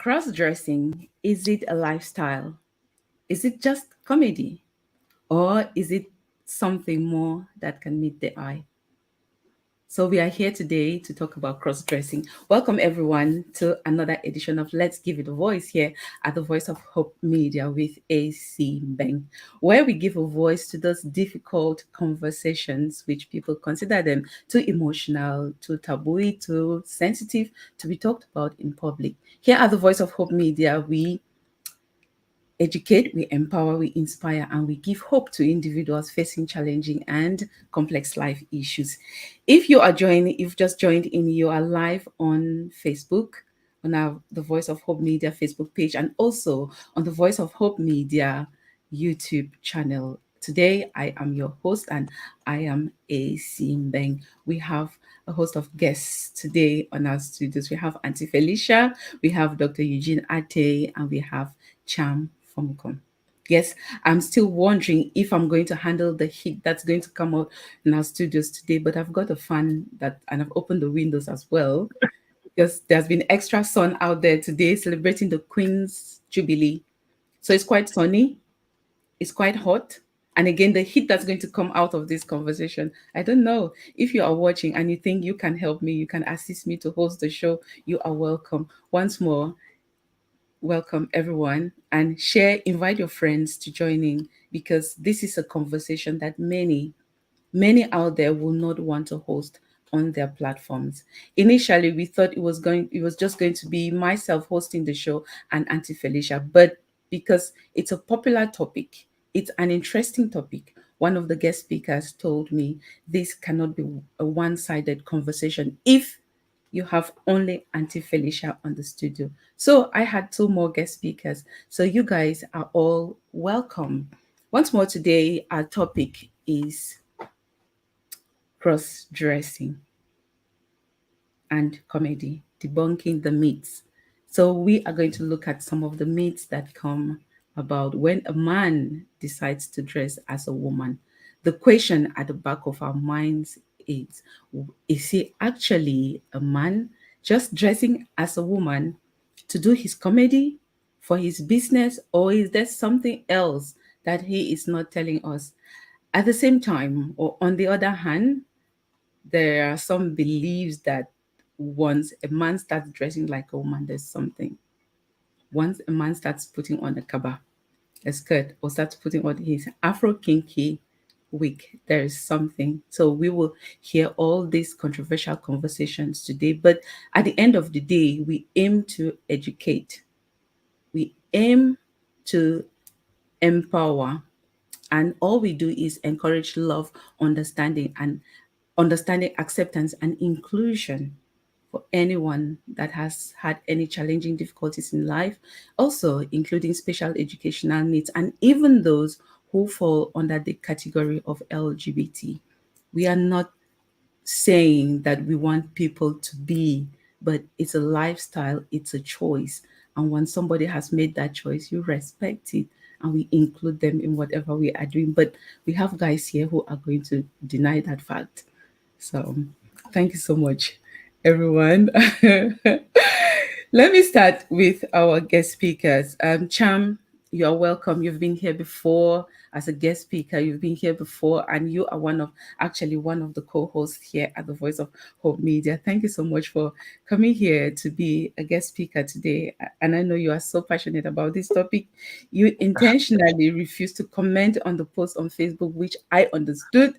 Cross-dressing, is it a lifestyle? Is it just comedy? Or is it something more that can meet the eye? So we are here today to talk about cross-dressing. Welcome everyone to another edition of Let's Give It a Voice here at the Voice of Hope Media with AC Bang, where we give a voice to those difficult conversations which people consider them too emotional, too taboo, too sensitive to be talked about in public. Here at the Voice of Hope Media, we educate, we empower, we inspire, and we give hope to individuals facing challenging and complex life issues. If you've just joined in, you are live on Facebook, on our The Voice of Hope Media Facebook page, and also on the Voice of Hope Media YouTube channel. Today, I am your host, and I am A. Simbeng. We have a host of guests today on our studios. We have Auntie Felicia, we have Dr. Eugene Ateh, and we have Cham. Formoukum. Yes, I'm still wondering if I'm going to handle the heat that's going to come out in our studios today, but I've got a fan and I've opened the windows as well because there's been extra sun out there today celebrating the Queen's Jubilee. So it's quite sunny, it's quite hot. And again, the heat that's going to come out of this conversation, I don't know. If you are watching and you think you can help me, you can assist me to host the show, you are welcome. Once more, welcome everyone, and invite your friends to join in, because this is a conversation that many out there will not want to host on their platforms. Initially we thought it was just going to be myself hosting the show and Auntie Felicia, but because it's a popular topic, it's an interesting topic, one of the guest speakers told me this cannot be a one-sided conversation if you have only Auntie Felicia on the studio. So I had two more guest speakers. So you guys are all welcome. Once more today, our topic is cross-dressing and comedy, debunking the myths. So we are going to look at some of the myths that come about when a man decides to dress as a woman. The question at the back of our minds is he actually a man just dressing as a woman to do his comedy, for his business, or is there something else that he is not telling us? At the same time, or on the other hand, there are some beliefs that once a man starts dressing like a woman, there's something. Once a man starts putting on a kaba, a skirt, or starts putting on his Afro kinky wig, there is something. So we will hear all these controversial conversations today. But at the end of the day, we aim to educate. We aim to empower. And all we do is encourage love, understanding, acceptance, and inclusion for anyone that has had any challenging difficulties in life, also including special educational needs, and even those who fall under the category of LGBT. We are not saying that we want people to be, but it's a lifestyle, it's a choice. And when somebody has made that choice, you respect it, and we include them in whatever we are doing. But we have guys here who are going to deny that fact. So thank you so much, everyone. Let me start with our guest speakers. Cham, you are welcome. You've been here before as a guest speaker. You've been here before, and you are one of the co-hosts here at the Voice of Hope Media. Thank you so much for coming here to be a guest speaker today. And I know you are so passionate about this topic. You intentionally refused to comment on the post on Facebook, which I understood.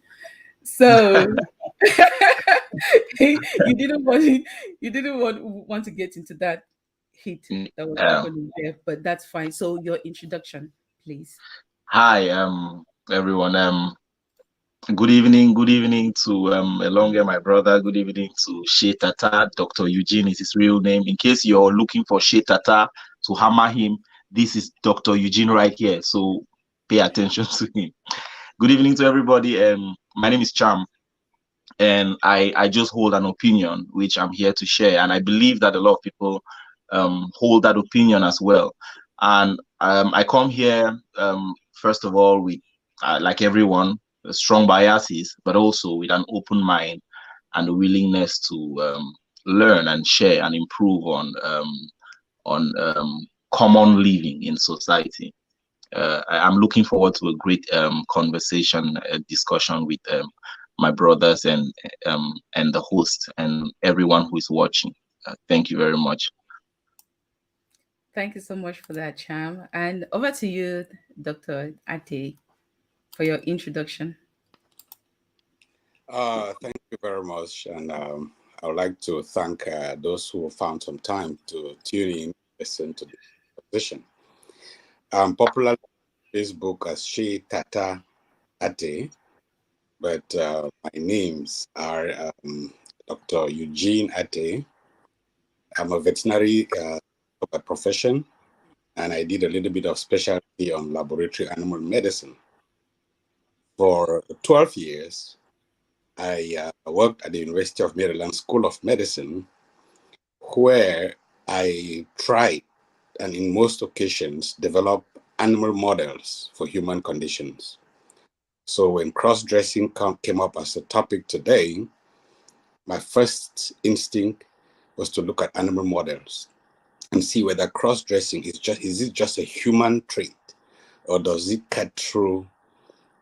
So you didn't want to get into that heat that was happening there, but that's fine. So your introduction, please. Hi, everyone. Good evening to Elonge, my brother. Good evening to Shey Tata. Dr. Eugene is his real name. In case you're looking for Shey Tata to hammer him, this is Dr. Eugene right here. So pay attention to him. Good evening to everybody. My name is Cham, and I just hold an opinion which I'm here to share, and I believe that a lot of people hold that opinion as well. And I come here first of all with like everyone, strong biases, but also with an open mind and a willingness to learn and share and improve on common living in society. I'm looking forward to a great conversation, discussion with my brothers and the host and everyone who is watching. Thank you very much. Thank you so much for that, Cham. And over to you, Dr. Ateh, for your introduction. Thank you very much. And I would like to thank those who found some time to tune in, listen to this conversation. Popularly this book as Shey Tata Ateh, but my names are Dr. Eugene Ateh. I'm a veterinary by profession, and I did a little bit of specialty on laboratory animal medicine. For 12 years, I worked at the University of Maryland School of Medicine, where I tried and in most occasions developed animal models for human conditions. So when cross-dressing came up as a topic today, my first instinct was to look at animal models and see whether cross-dressing is it just a human trait, or does it cut through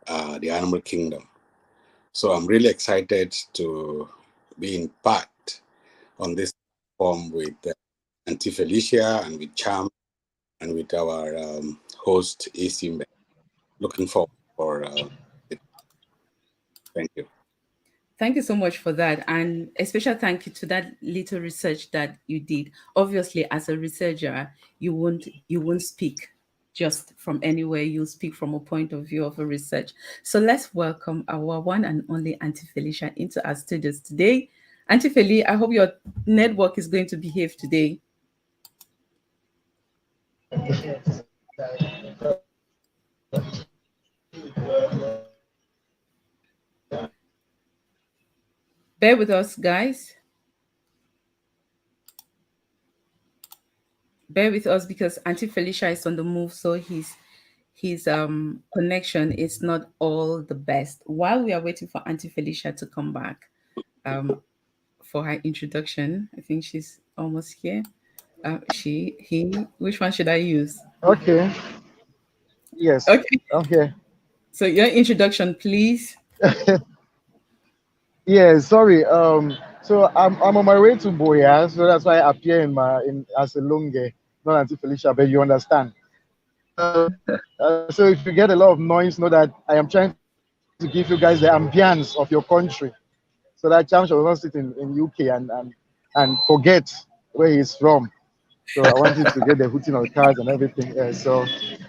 the animal kingdom? So I'm really excited to be in part on this platform with Auntie Felicia and with Cham and with our host AC. Looking forward for it. Thank you. Thank you so much for that. And a special thank you to that little research that you did. Obviously, as a researcher, you won't speak just from anywhere. You'll speak from a point of view of a research. So let's welcome our one and only Auntie Felicia into our studios today. Auntie Felicia, I hope your network is going to behave today. Bear with us, guys. Bear with us because Auntie Felicia is on the move, so his connection is not all the best. While we are waiting for Auntie Felicia to come back um for her introduction, I think she's almost here. She, he, which one should I use? Okay. Yes, Okay, I'm here. so your introduction, please. Yeah, sorry. So I'm on my way to Boya, so that's why I appear in as a Lunge, not Auntie Felicia, but you understand. So if you get a lot of noise, know that I am trying to give you guys the ambience of your country, so that Cham shall not sit in UK and forget where he's from. So I wanted to get the hooting of the cars and everything. So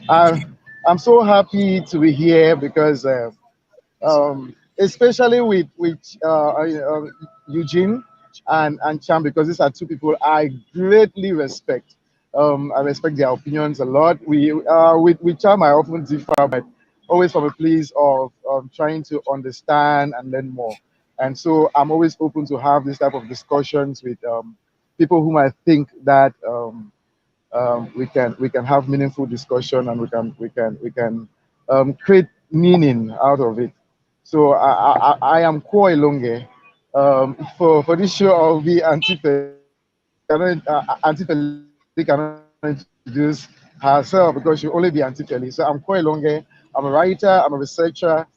I'm so happy to be here because. Especially with Eugene and Cham, because these are two people I greatly respect. I respect their opinions a lot. With Cham I often differ, but always from a place of trying to understand and learn more. And so I'm always open to have this type of discussions with people whom I think that we can have meaningful discussion, and we can create meaning out of it. So I am Koi Longe. For this show, I'll be Auntie Feli cannot introduce herself because she'll only be Auntie Feli. So I'm Koi Longe. I'm a writer, I'm a researcher,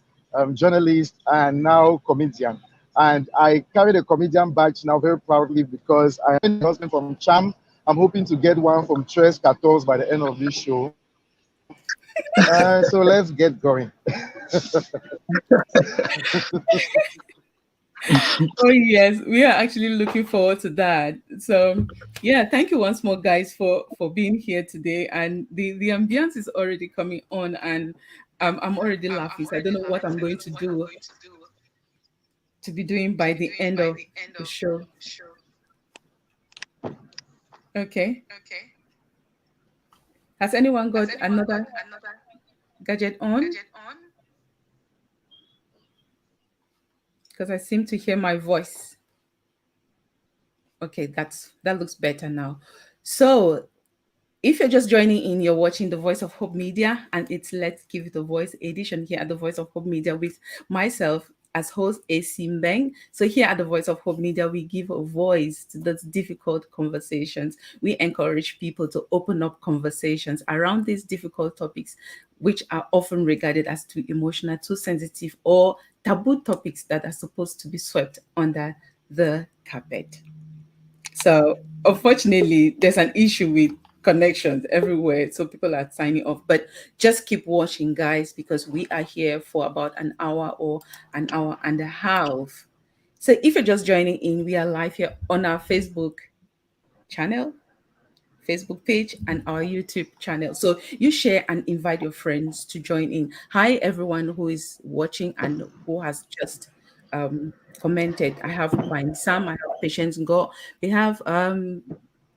journalist, and now comedian. And I carry the comedian badge now very proudly because I am a husband from Cham. I'm hoping to get one from Tres 14 by the end of this show. So let's get going. Oh yes, we are actually looking forward to that. So yeah, thank you once more, guys, for being here today. And the ambience is already coming on, and I'm already laughing. So I don't know what I'm going to do to be doing by the end of the show. Okay. Has anyone got another gadget on? Because I seem to hear my voice. Okay, that looks better now. So if you're just joining in, you're watching the Voice of Hope Media, and it's Let's Give It a Voice edition here at the Voice of Hope Media with myself, as host AC Mbeng. So here at the Voice of Hope Media, we give a voice to those difficult conversations. We encourage people to open up conversations around these difficult topics, which are often regarded as too emotional, too sensitive, or taboo topics that are supposed to be swept under the carpet. So unfortunately, there's an issue with connections everywhere. So people are signing off. But just keep watching, guys, because we are here for about an hour or an hour and a half. So if you're just joining in, we are live here on our channel, Facebook page, and our YouTube channel. So you share and invite your friends to join in. Hi, everyone who is watching and who has just commented. I have Quine Sam, I have Patience Go, we have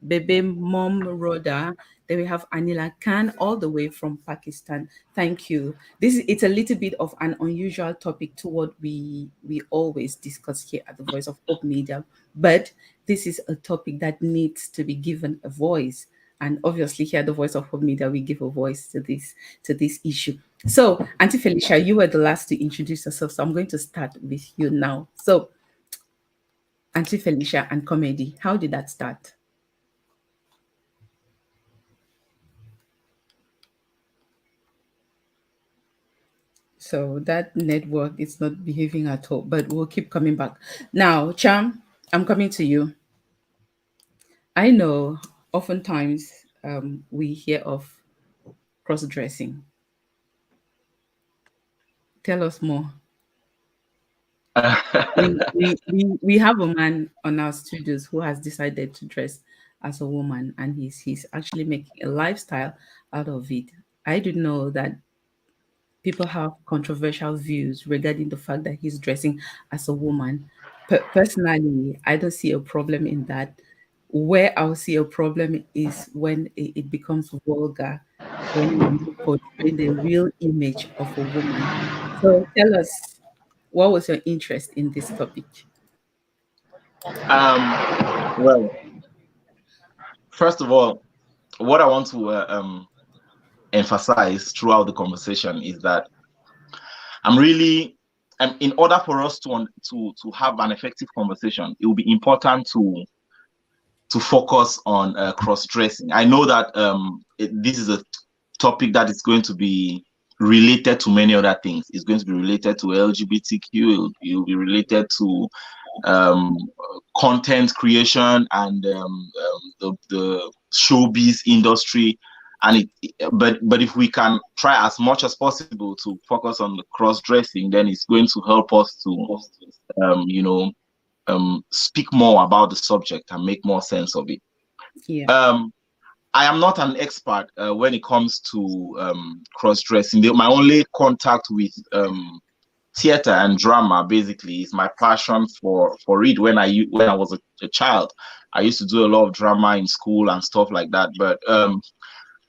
Bebe Mom Rhoda. Then we have Anila Khan all the way from Pakistan. Thank you. It's a little bit of an unusual topic to what we always discuss here at the Voice of Hope Media, but this is a topic that needs to be given a voice. And obviously here at the Voice of Hope Media, we give a voice to this issue. So Auntie Felicia, you were the last to introduce yourself. So I'm going to start with you now. So Auntie Felicia and comedy, how did that start? So that network is not behaving at all, but we'll keep coming back. Now, Cham, I'm coming to you. I know oftentimes we hear of cross-dressing. Tell us more. We have a man on our studios who has decided to dress as a woman, and he's actually making a lifestyle out of it. I do know that people have controversial views regarding the fact that he's dressing as a woman. Personally, I don't see a problem in that. Where I'll see a problem is when it becomes vulgar, when you portray the real image of a woman. So tell us, what was your interest in this topic? Well, first of all, what I want to emphasize throughout the conversation is that I'm really, in order for us to have an effective conversation, it will be important to focus on cross-dressing. I know that this is a topic that is going to be related to many other things. It's going to be related to LGBTQ. It will be related to content creation and the showbiz industry. And but if we can try as much as possible to focus on the cross-dressing, then it's going to help us to speak more about the subject and make more sense of it. Yeah. I am not an expert when it comes to cross-dressing. My only contact with theater and drama basically is my passion for it. When I was a child, I used to do a lot of drama in school and stuff like that. But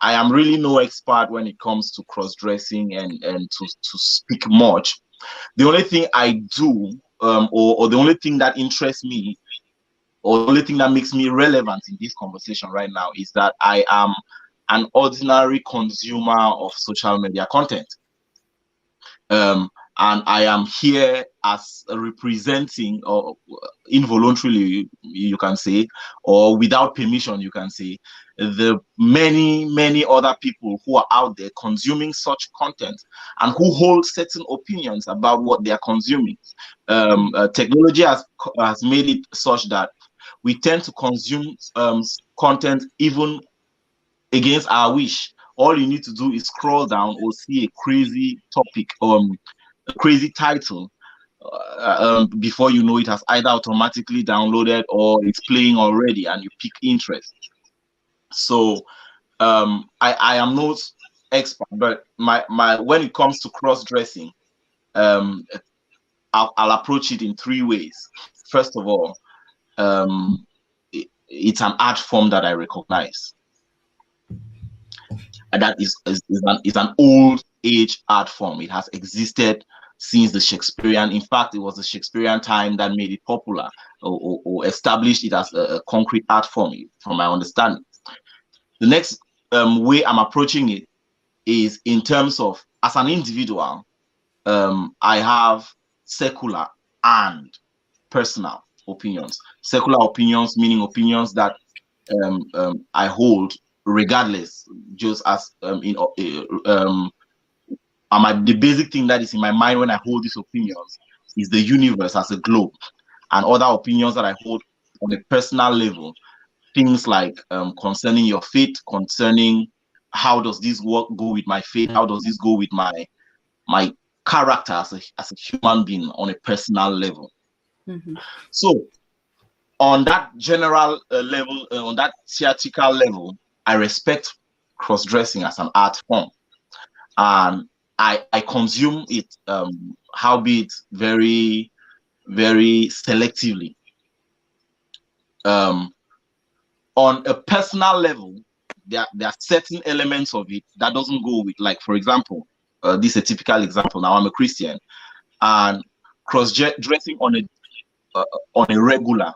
I am really no expert when it comes to cross-dressing and to speak much. The only thing I do, or the only thing that interests me, or the only thing that makes me relevant in this conversation right now, is that I am an ordinary consumer of social media content. And I am here as representing, or involuntarily, you can say, or without permission, you can say, the many other people who are out there consuming such content and who hold certain opinions about what they are consuming. Technology has made it such that we tend to consume content even against our wish. All you need to do is scroll down or see a crazy topic, a crazy title, before you know it has either automatically downloaded or it's playing already, and you pick interest. So I am no expert, but my when it comes to cross-dressing, I'll approach it in three ways. First of all, it's an art form that I recognize. And that is an old age art form. It has existed since the Shakespearean. In fact, it was the Shakespearean time that made it popular, or established it as a concrete art form, from my understanding. The next way I'm approaching it is in terms of, as an individual, I have secular and personal opinions. Secular opinions meaning opinions that I hold regardless, just as the basic thing that is in my mind when I hold these opinions is the universe as a globe, and other opinions that I hold on a personal level, things like concerning your faith, concerning how does this work go with my faith, how does this go with my character as a human being on a personal level. So on that general level, on that theatrical level, I respect cross-dressing as an art form, and I consume it, howbeit very, very selectively. On a personal level, there are certain elements of it that doesn't go with, like, for example, this is a typical example. Now, I'm a Christian, and cross-dressing on a regular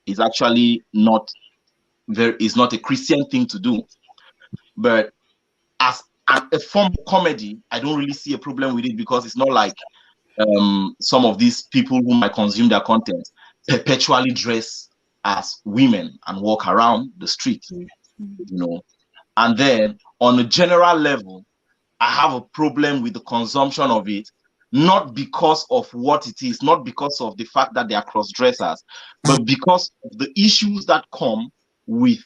is actually not a Christian thing to do. But as a form of comedy, I don't really see a problem with it, because it's not like some of these people who might consume their content perpetually dress as women and walk around the street, And then on a general level, I have a problem with the consumption of it, not because of what it is, not because of the fact that they are cross-dressers, but because of the issues that come with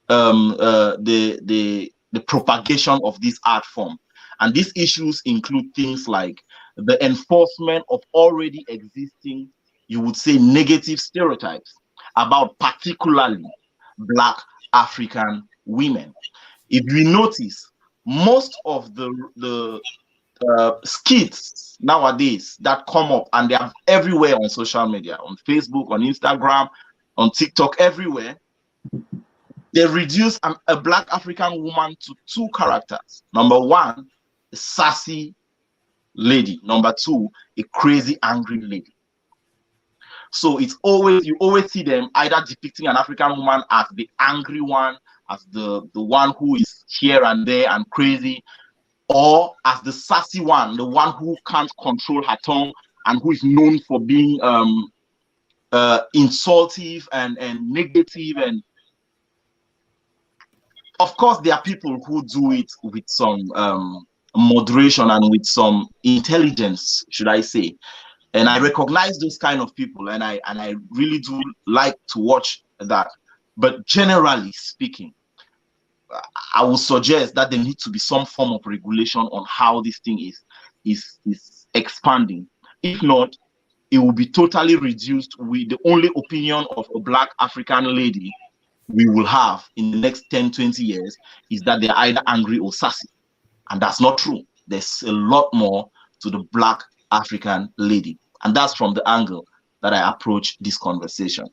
the propagation of this art form. And these issues include things like the enforcement of already existing, you would say, negative stereotypes about particularly Black African women. If you notice, most of the skits nowadays that come up, and they are everywhere on social media, on Facebook, on Instagram, on TikTok, everywhere, they reduce a Black African woman to two characters. Number one, a sassy lady. Number two, a crazy, angry lady. So you always see them either depicting an African woman as the angry one, as the one who is here and there and crazy, or as the sassy one, the one who can't control her tongue and who is known for being insultive and negative. And of course, there are people who do it with some moderation and with some intelligence, should I say. And I recognize those kind of people, and I really do like to watch that. But generally speaking, I would suggest that there needs to be some form of regulation on how this thing is expanding. If not, it will be totally reduced with the only opinion of a Black African lady we will have in the next 10, 20 years is that they're either angry or sassy. And that's not true. There's a lot more to the Black African lady. And that's from the angle that I approach this conversation.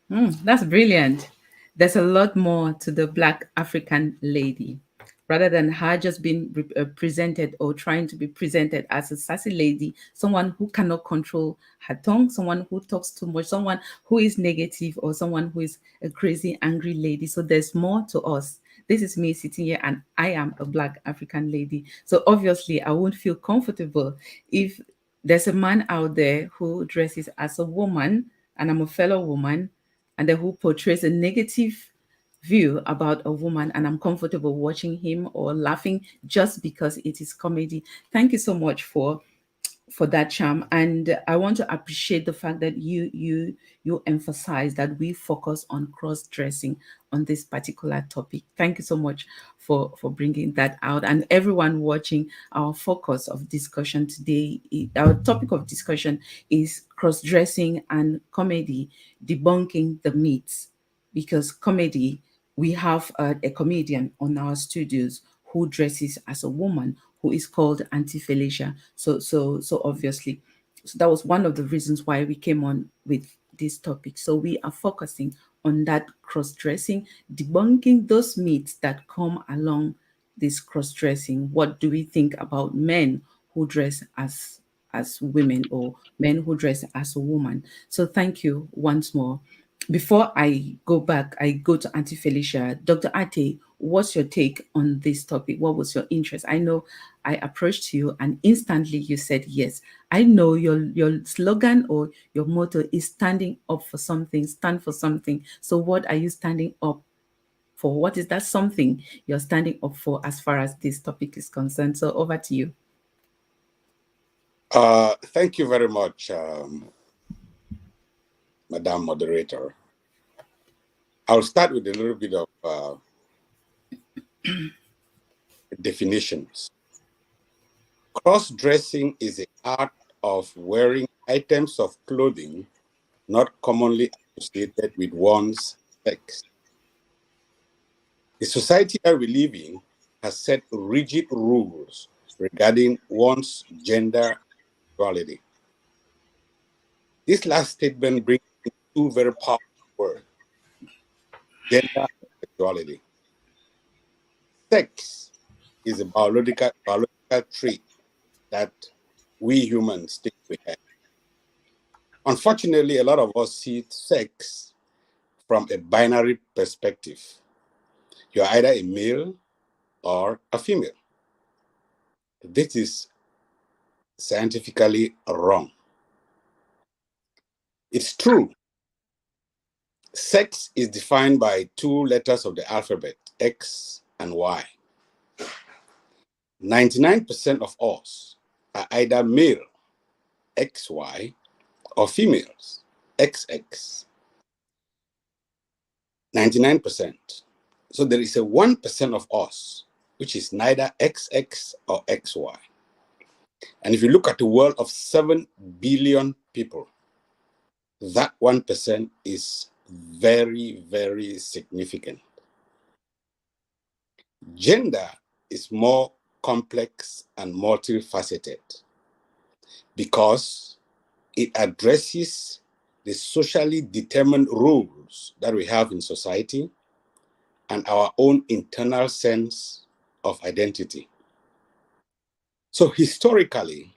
That's brilliant. There's a lot more to the Black African lady, rather than her just being presented or trying to be presented as a sassy lady, someone who cannot control her tongue, someone who talks too much, someone who is negative, or someone who is a crazy, angry lady. So there's more to us. This is me sitting here, and I am a Black African lady. So obviously, I won't feel comfortable if there's a man out there who dresses as a woman, and I'm a fellow woman, and then who portrays a negative view about a woman, and I'm comfortable watching him or laughing just because it is comedy. Thank you so much for that, Cham. And I want to appreciate the fact that you emphasize that we focus on cross-dressing on this particular topic. Thank you so much for bringing that out. And everyone watching, our focus of discussion today, our topic of discussion is cross-dressing and comedy, debunking the myths. Because comedy, we have a comedian on our studios who dresses as a woman, who is called Auntie Felicia. So obviously, so that was one of the reasons why we came on with this topic. So we are focusing on that cross-dressing, debunking those myths that come along this cross-dressing. What do we think about men who dress as women, or men who dress as a woman? So thank you once more. Before I go back, I go to Auntie Felicia. Dr. Ateh, what's your take on this topic? What was your interest? I know I approached you and instantly you said yes. I know your slogan or your motto is standing up for something, stand for something. So what are you standing up for? What is that something you're standing up for as far as this topic is concerned? So over to you. Thank you very much, Madam Moderator. I'll start with a little bit of definitions. Cross-dressing is the art of wearing items of clothing not commonly associated with one's sex. The society that we live in has set rigid rules regarding one's gender equality. This last statement brings in two very powerful words: gender and sexuality. Sex is a biological trait that we humans think we have. Unfortunately, a lot of us see sex from a binary perspective. You're either a male or a female. This is scientifically wrong. It's true. Sex is defined by two letters of the alphabet, X and Y. 99% of us are either male, XY, or females, XX. 99%. So there is a 1% of us, which is neither XX or XY. And if you look at the world of 7 billion people, that 1% is very, very significant. Gender is more complex and multifaceted because it addresses the socially determined roles that we have in society and our own internal sense of identity. So historically,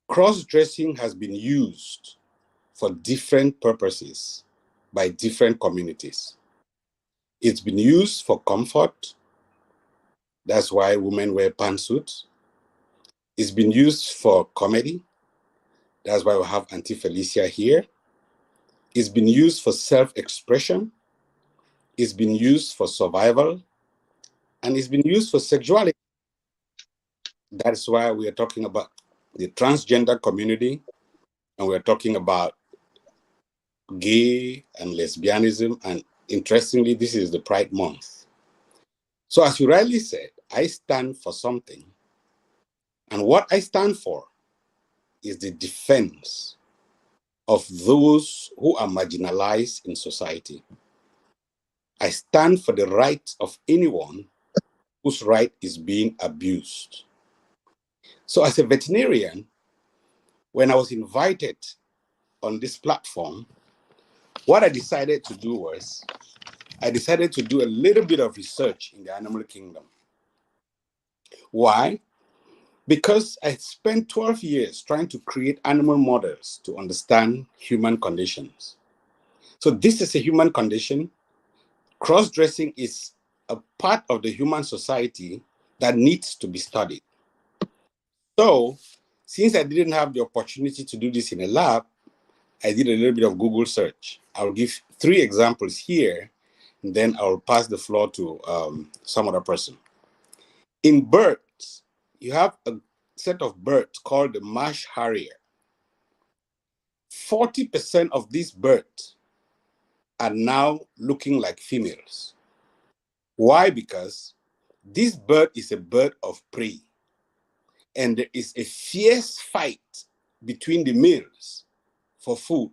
cross-dressing has been used for different purposes by different communities. It's been used for comfort. That's why women wear pantsuits. It's been used for comedy. That's why we have Auntie Felicia here. It's been used for self-expression. It's been used for survival. And it's been used for sexuality. That's why we are talking about the transgender community, and we're talking about gay and lesbianism. And interestingly, this is the Pride Month. So as you rightly said, I stand for something. And what I stand for is the defense of those who are marginalized in society. I stand for the rights of anyone whose right is being abused. So as a veterinarian, when I was invited on this platform, what I decided to do was, I decided to do a little bit of research in the animal kingdom. Why? Because I spent 12 years trying to create animal models to understand human conditions. So this is a human condition. Cross-dressing is a part of the human society that needs to be studied. So since I didn't have the opportunity to do this in a lab, I did a little bit of Google search. I'll give 3 examples here, and then I'll pass the floor to some other person. In birds, you have a set of birds called the marsh harrier. 40% of these birds are now looking like females. Why? Because this bird is a bird of prey, and there is a fierce fight between the males for food.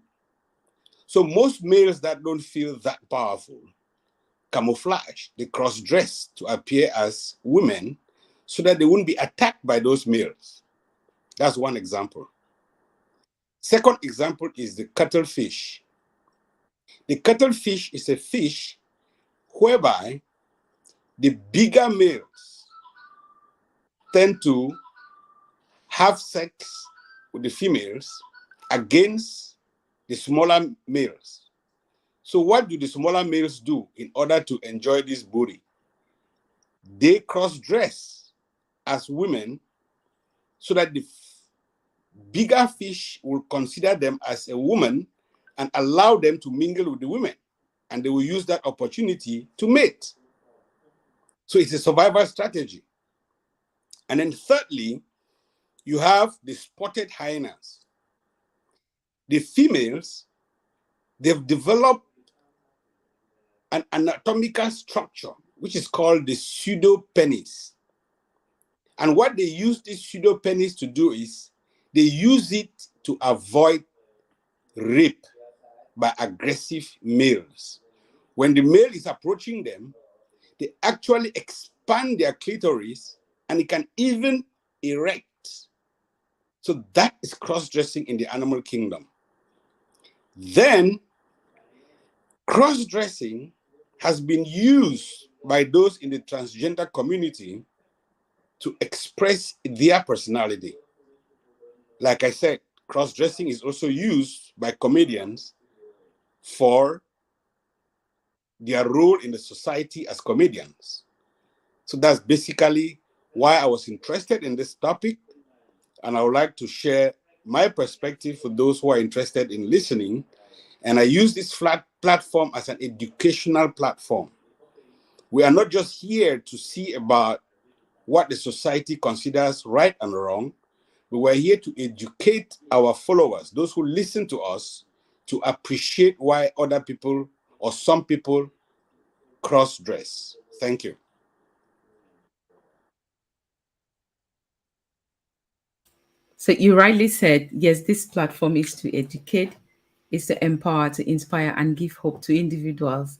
So most males that don't feel that powerful camouflage, they cross-dress to appear as women so that they wouldn't be attacked by those males. That's one example. Second example is the cuttlefish. The cuttlefish is a fish whereby the bigger males tend to have sex with the females against the smaller males. So what do the smaller males do in order to enjoy this booty? They cross-dress as women so that the bigger fish will consider them as a woman and allow them to mingle with the women. And they will use that opportunity to mate. So it's a survival strategy. And then thirdly, you have the spotted hyenas. The females, they've developed an anatomical structure, which is called the pseudopenis. And what they use this pseudopenis to do is they use it to avoid rape by aggressive males. When the male is approaching them, they actually expand their clitoris and it can even erect. So that is cross-dressing in the animal kingdom. Then cross-dressing has been used by those in the transgender community to express their personality. Like I said, cross-dressing is also used by comedians for their role in the society as comedians. So that's basically why I was interested in this topic. And I would like to share my perspective for those who are interested in listening. And I use this platform as an educational platform. We are not just here to see about what the society considers right and wrong, but we're here to educate our followers, those who listen to us, to appreciate why other people or some people cross-dress. Thank you. So you rightly said, yes, this platform is to educate, is to empower, to inspire, and give hope to individuals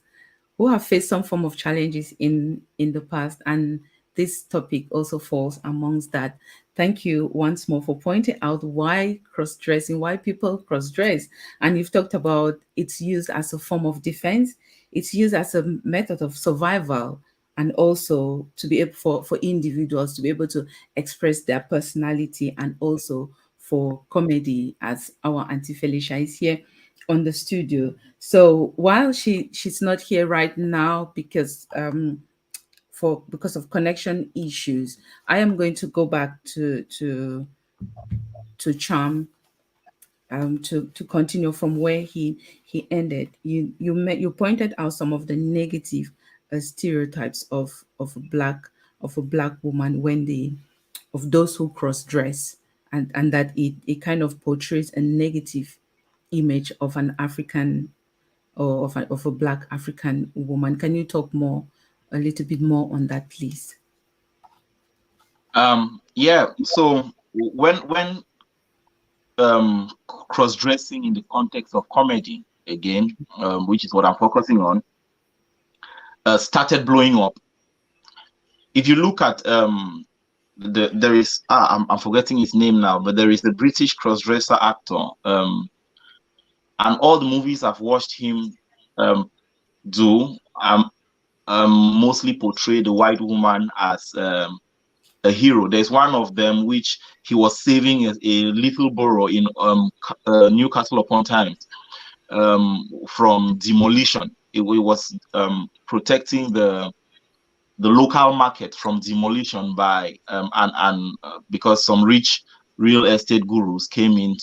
who have faced some form of challenges in the past, and this topic also falls amongst that. Thank you once more for pointing out why cross-dressing, why people cross-dress. And you've talked about it's used as a form of defense, it's used as a method of survival, and also to be able for individuals to be able to express their personality, and also for comedy, as our Auntie Felicia is here on the studio. So while she's not here right now because because of connection issues, I am going to go back to Cham to continue from where he ended. You pointed out some of the negative stereotypes of a black woman when they of those who cross dress, and that it kind of portrays a negative image of an African, or of a black African woman. Can you talk a little bit more on that, please? Yeah. So when cross-dressing in the context of comedy, again, which is what I'm focusing on, started blowing up. If you look at there is I'm forgetting his name now, but there is a British cross-dresser actor, and all the movies I've watched him do mostly portray the white woman as a hero. There's one of them which he was saving a little borough in Newcastle upon Tyne from demolition. It was protecting the local market from demolition by because some rich real estate gurus came in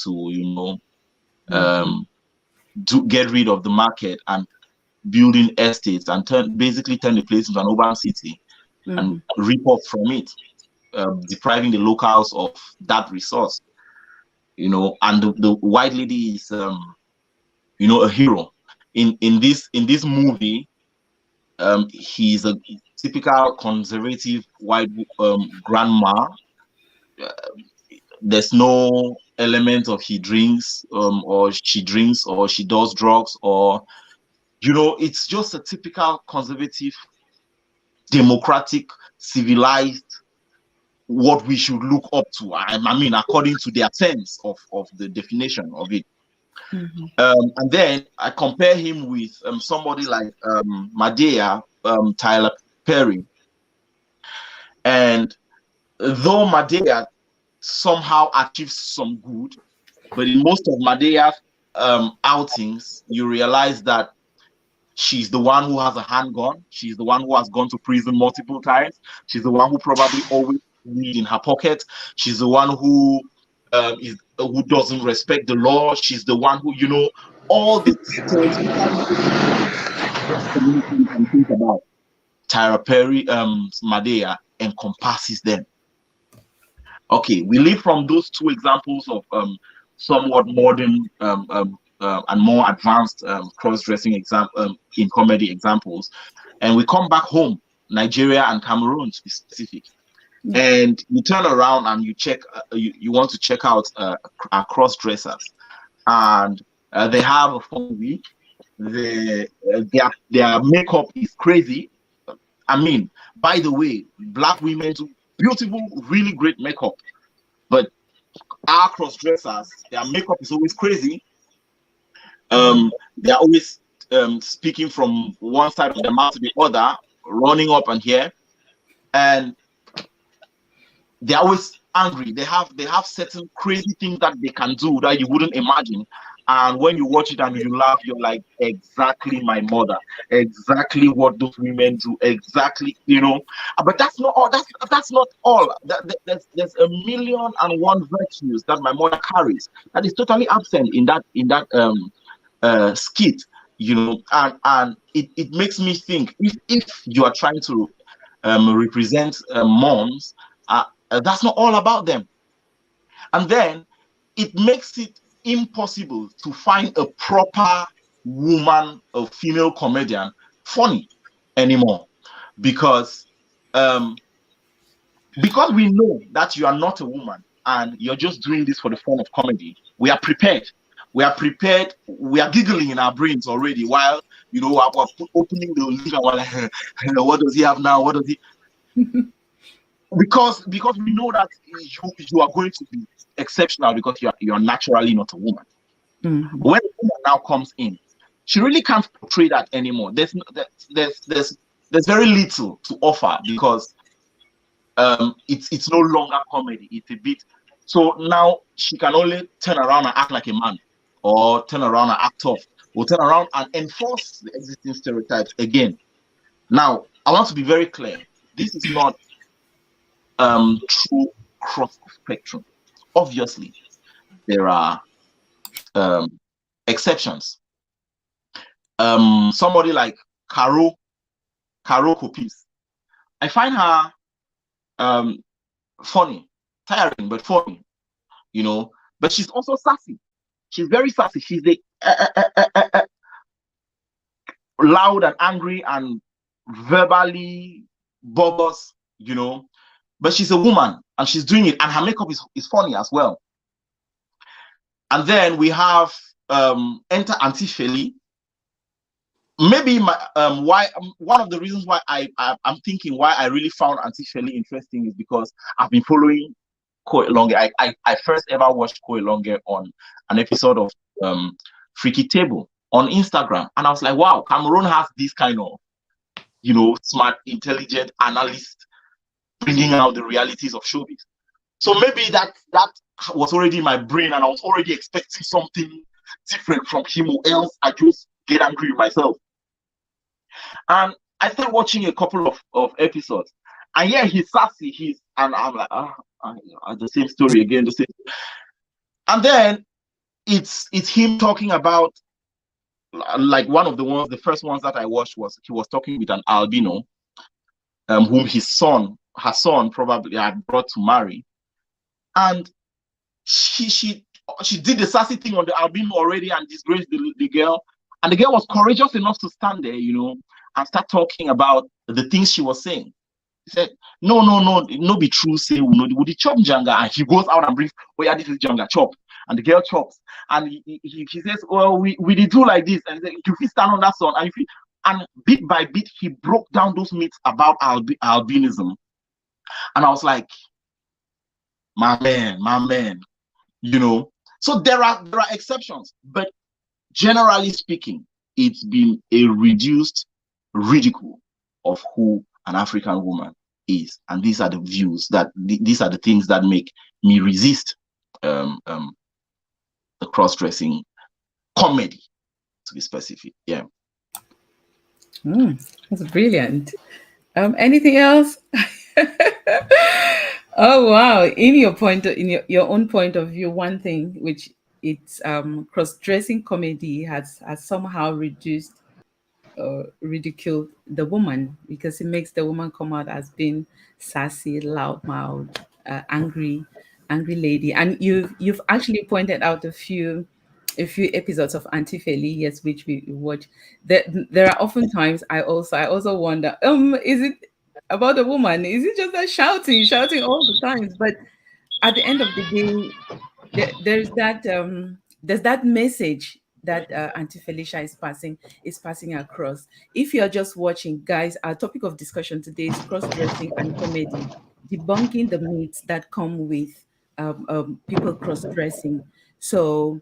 to get rid of the market and building estates and basically turn the place into an urban city and rip off from it, depriving the locals of that resource, and the white lady is a hero in this movie. He's a typical conservative white grandma. There's no element of he drinks or she drinks or she does drugs, or it's just a typical conservative, democratic, civilized, what we should look up to. I mean, according to their sense of the definition of it. And then I compare him with somebody like Madea, Tyler Perry. And though Madea somehow achieves some good, but in most of Madea's outings, you realize that She's the one who has a handgun. She's the one who has gone to prison multiple times. She's the one who probably always weed in her pocket. She's the one who who doesn't respect the law. She's the one who, all these stereotypical community you can think about. Tyra Perry, Madea encompasses them. Okay, we live from those two examples of somewhat modern and more advanced cross-dressing in comedy examples, and we come back home, Nigeria and Cameroon to be specific, and you turn around and you check, you want to check out our cross-dressers, and they have a fun week. Their makeup is crazy. I mean, by the way, Black women do beautiful, really great makeup, but our cross-dressers, their makeup is always crazy. They're always speaking from one side of the mouth to the other, running up and here, and they're always angry. They have certain crazy things that they can do that you wouldn't imagine. And when you watch it and you laugh, you're like, exactly my mother, exactly what those women do, exactly, But that's not all. That's not all. There's 1,000,001 virtues that my mother carries that is totally absent in that skit, and it makes me think, if you are trying to represent moms, that's not all about them. And then it makes it impossible to find a proper woman, a female comedian, funny anymore, because we know that you are not a woman and you're just doing this for the fun of comedy. We are prepared. We are giggling in our brains already while we're opening the link and we're like, what does he have now? What does he? Because we know that you are going to be exceptional because you are naturally not a woman. Mm-hmm. When a woman now comes in, she really can't portray that anymore. There's very little to offer because it's no longer comedy. It's a bit. So now she can only turn around and act like a man, or turn around and act tough, or turn around and enforce the existing stereotypes again. Now, I want to be very clear. This is not true cross the spectrum. Obviously, there are exceptions. Somebody like Caro Copis. I find her funny, tiring, but funny, But she's also sassy. She's very sassy. She's loud and angry and verbally bogus, But she's a woman and she's doing it, and her makeup is funny as well. And then we have enter Auntie Felicia. Maybe one of the reasons why I'm thinking why I really found Auntie Felicia interesting is because I've been following Koe Longe. I first ever watched Koe Longe on an episode of Freaky Table on Instagram, and I was like, wow, Cameroon has this kind of smart, intelligent analyst bringing out the realities of showbiz. So maybe that was already in my brain, and I was already expecting something different from him, or else I just get angry with myself. And I started watching a couple of episodes, and yeah, he's sassy. And I'm like, the same story again, the same. And then it's him talking about, like, one of the first ones that I watched was he was talking with an albino, whom her son probably had brought to marry, and she did the sassy thing on the albino already and disgraced the girl, and the girl was courageous enough to stand there, and start talking about the things she was saying. He said, no be true, say would the chop janga, and he goes out and brings, oh yeah, this is janga, chop, and the girl chops, and he says, well, we did do like this, and you feel stand on that song, and bit by bit he broke down those myths about albinism, and I was like, my man, So there are exceptions, but generally speaking, it's been a reduced ridicule of who an African woman is, and these are the views these are the things that make me resist the cross-dressing comedy, to be specific. Yeah. That's brilliant. Anything else? Oh wow! In your your own point of view, one thing which it's cross-dressing comedy has somehow reduced ridicule the woman because it makes the woman come out as being sassy, loudmouth, angry lady. And you've actually pointed out a few episodes of Auntie Felicia, yes, which we watch. There are often times I also wonder, is it about the woman? Is it just that shouting all the times? But at the end of the day, there's that message that Auntie Felicia is passing across. If you're just watching, guys, our topic of discussion today is cross-dressing and comedy, debunking the myths that come with people cross-dressing. So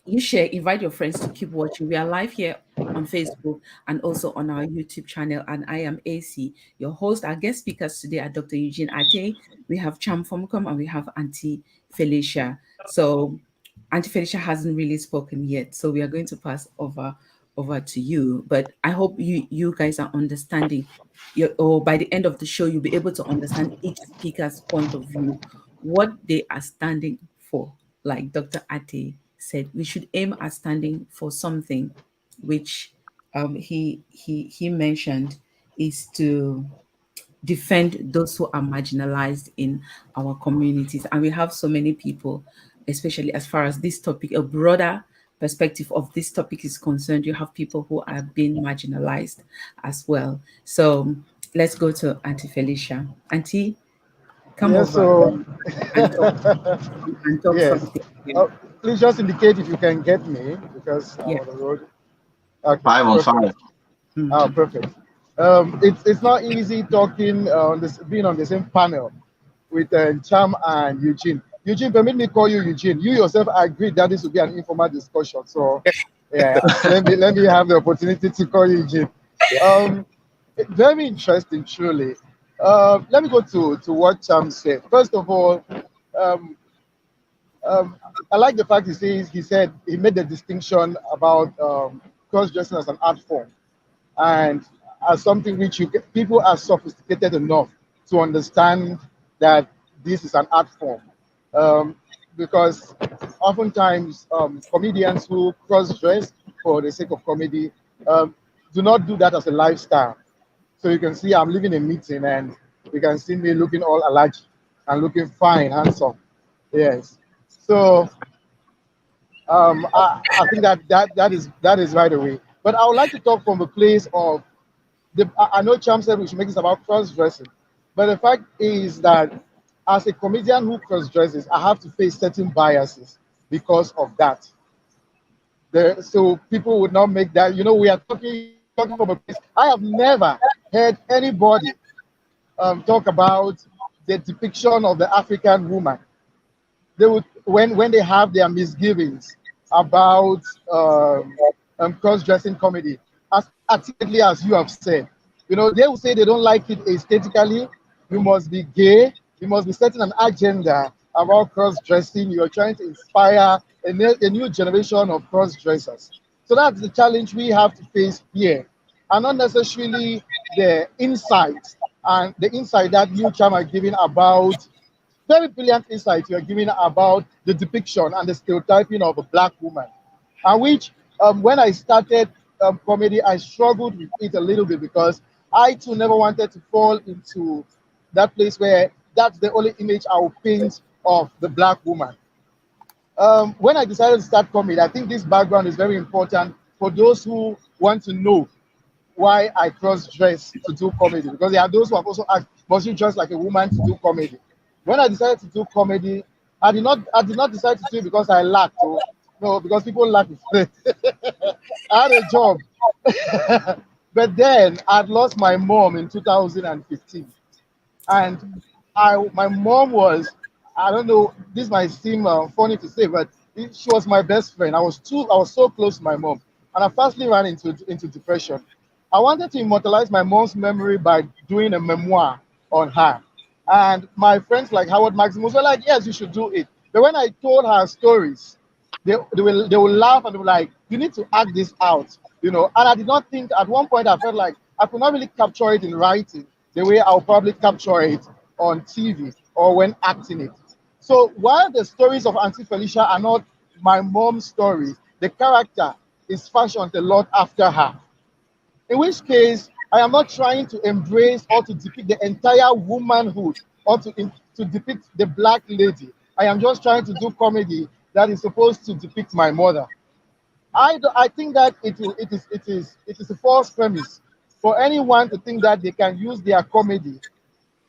you share, invite your friends to keep watching. We are live here on Facebook and also on our YouTube channel. And I am AC, your host. Our guest speakers today are Dr. Eugene Ateh. We have Cham Formoukum and we have Auntie Felicia. So Auntie Felicia hasn't really spoken yet, so we are going to pass over to you. But I hope you guys are understanding. Or by the end of the show, you'll be able to understand each speaker's point of view, what they are standing for. Like Dr. Ate said, we should aim at standing for something, which he mentioned is to defend those who are marginalized in our communities. And we have so many people, especially as far as this topic, a broader perspective of this topic is concerned. You have people who are being marginalized as well. So let's go to Auntie Felicia. Auntie, come Yes, over so and talk and talk yes. something. Yeah. Please just indicate if you can get me because I'm Yeah. on the road. Okay, 5 on 5. perfect. Oh, perfect. It's not easy talking on this, being on the same panel with Cham and Eugene. Eugene, permit me call you Eugene. You yourself agreed that this would be an informal discussion. So, yeah, let me have the opportunity to call you Eugene. Very interesting, truly. Let me go to what Cham said. First of all, um, I like the fact he said he made the distinction about cross-dressing as an art form and as something which people are sophisticated enough to understand that this is an art form. Um, because oftentimes comedians who cross-dress for the sake of comedy um, do not do that as a lifestyle. So you can see I'm leaving a meeting and you can see me looking all alike and looking fine, handsome. Yes. So I think that is right away. But I would like to talk from a place of I know Cham said we should make this about cross-dressing, but the fact is that as a comedian who cross-dresses, I have to face certain biases because of that. So people would not make that. We are talking from a place. I have never heard anybody talk about the depiction of the African woman. They would when they have their misgivings about cross-dressing comedy, as articulately as you have said. They will say they don't like it aesthetically. You must be gay. You must be setting an agenda about cross-dressing. You are trying to inspire a new generation of cross-dressers. So that's the challenge we have to face here, and not necessarily the insight that you, Cham, are giving about very brilliant insight you're giving about the depiction and the stereotyping of a black woman, and which when I started comedy, I struggled with it a little bit because I too never wanted to fall into that place where that's the only image I will paint of the black woman. When I decided to start comedy, I think this background is very important for those who want to know why I cross-dress to do comedy, because there are those who have also asked, must you dress like a woman to do comedy? When I decided to do comedy, I did not decide to do it because I lacked. Oh, no, because people lack it. I had a job. But then I'd lost my mom in 2015. And my mom was, I don't know, this might seem funny to say, but she was my best friend. I was so close to my mom, and I fastly ran into depression. I wanted to immortalize my mom's memory by doing a memoir on her, and my friends like Howard Maximus were like, "Yes, you should do it." But when I told her stories, they will laugh and they will like, you need to act this out, you know. And I did not think at one point I felt like I could not really capture it in writing the way I'll probably capture it on TV or when acting it. So while the stories of Auntie Felicia are not my mom's story, the character is fashioned a lot after her. In which case, I am not trying to embrace or to depict the entire womanhood or to depict the black lady. I am just trying to do comedy that is supposed to depict my mother. I think that it is a false premise for anyone to think that they can use their comedy,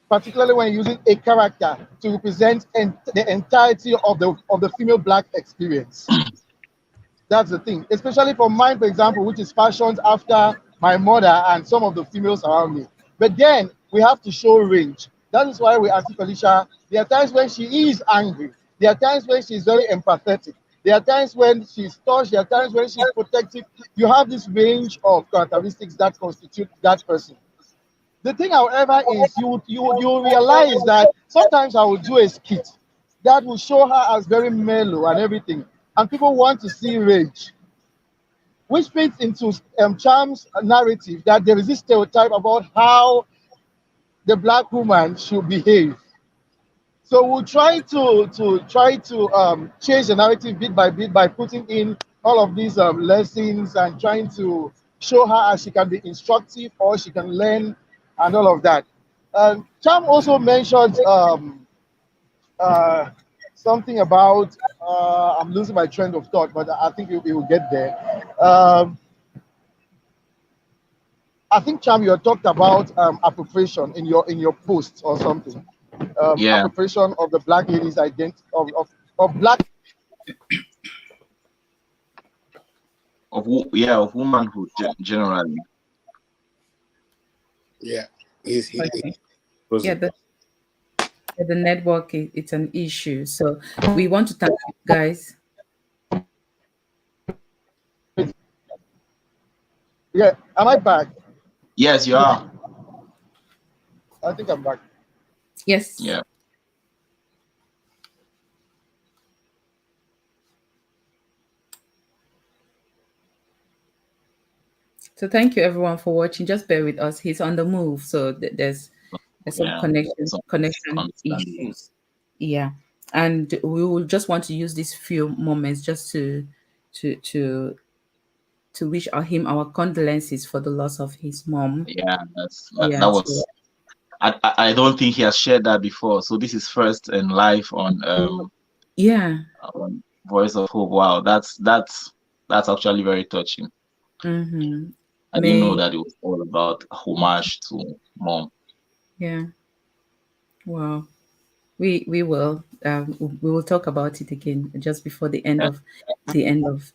particularly when using a character, to represent the entirety of the female black experience. That's the thing, especially for mine, for example, which is fashioned after my mother and some of the females around me. But then we have to show range. That is why we Auntie Felicia, there are times when she is angry. There are times when she's very empathetic. There are times when she's touched. There are times when she's protective. You have this range of characteristics that constitute that person. The thing, however, is you realize that sometimes I will do a skit that will show her as very mellow and everything, and people want to see rage, which fits into Cham's narrative that there is this stereotype about how the black woman should behave. So we'll try to change the narrative bit by putting in all of these lessons and trying to show her as she can be instructive or she can learn and all of that. Cham also mentioned uh, something about I'm losing my train of thought, but I think we will get there. I think Cham, you talked about appropriation in your post or something. Yeah. Appropriation of the black lady's identity of black of womanhood generally. Yeah. Okay. Yeah, the network it's an issue. So we want to thank you guys. Yeah, am I back? Yes, you are. I think I'm back. Yes. Yeah. So thank you everyone for watching. Just bear with us. He's on the move, so there's some connection issues. Yeah, and we will just want to use these few moments just to to wish him our condolences for the loss of his mom. Yeah, Yeah, that was. I don't think he has shared that before. So this is first and live on on Voice of Hope. Wow, that's actually very touching. Mm-hmm. I didn't know that it was all about homage to mom. Yeah. Wow. We will talk about it again just before the end of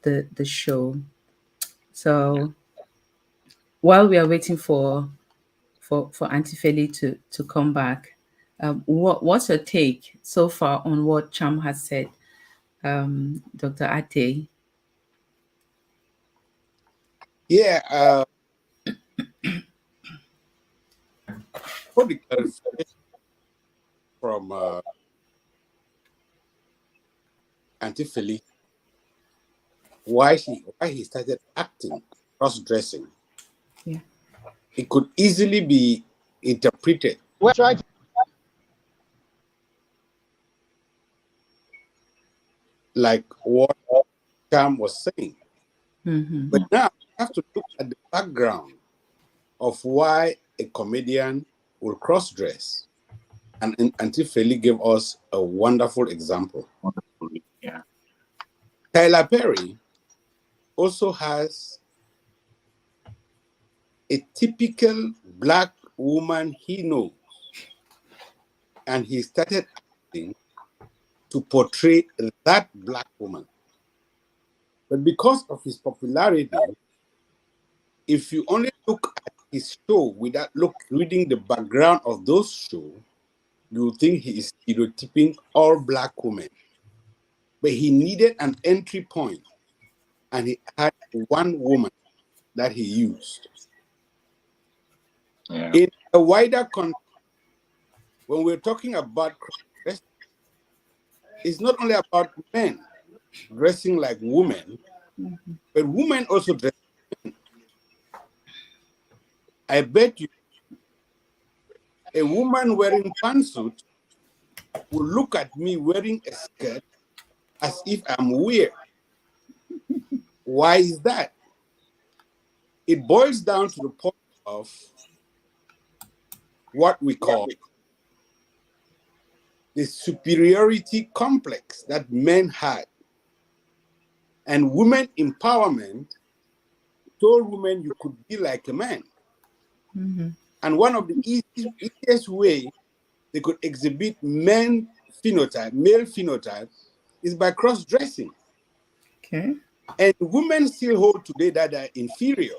the show. So while we are waiting for Auntie Feli to come back, what's your take so far on what Cham has said, Dr. Ateh? Yeah. For the clarification from Auntie Felicia, why he started acting, cross-dressing. Yeah. It could easily be interpreted. We're trying to Like what Cham was saying. Mm-hmm. But now we have to look at the background of why a comedian will cross-dress. And Auntie Feli gave us a wonderful example. Yeah. Tyler Perry also has a typical black woman he knows. And he started acting to portray that black woman. But because of his popularity, if you only look at his show without reading the background of those shows, you will think he is stereotyping all black women. But he needed an entry point, and he had one woman that he used. Yeah. In a wider context, when we're talking about cross-dressing, it's not only about men. dressing like women, but women also dress. I bet you a woman wearing pantsuit will look at me wearing a skirt as if I'm weird. Why is that? It boils down to the point of what we call the superiority complex that men had. And women empowerment told women you could be like a man. And one of the easiest way they could exhibit male phenotype, is by cross-dressing. Okay. And women still hold today that they're inferior.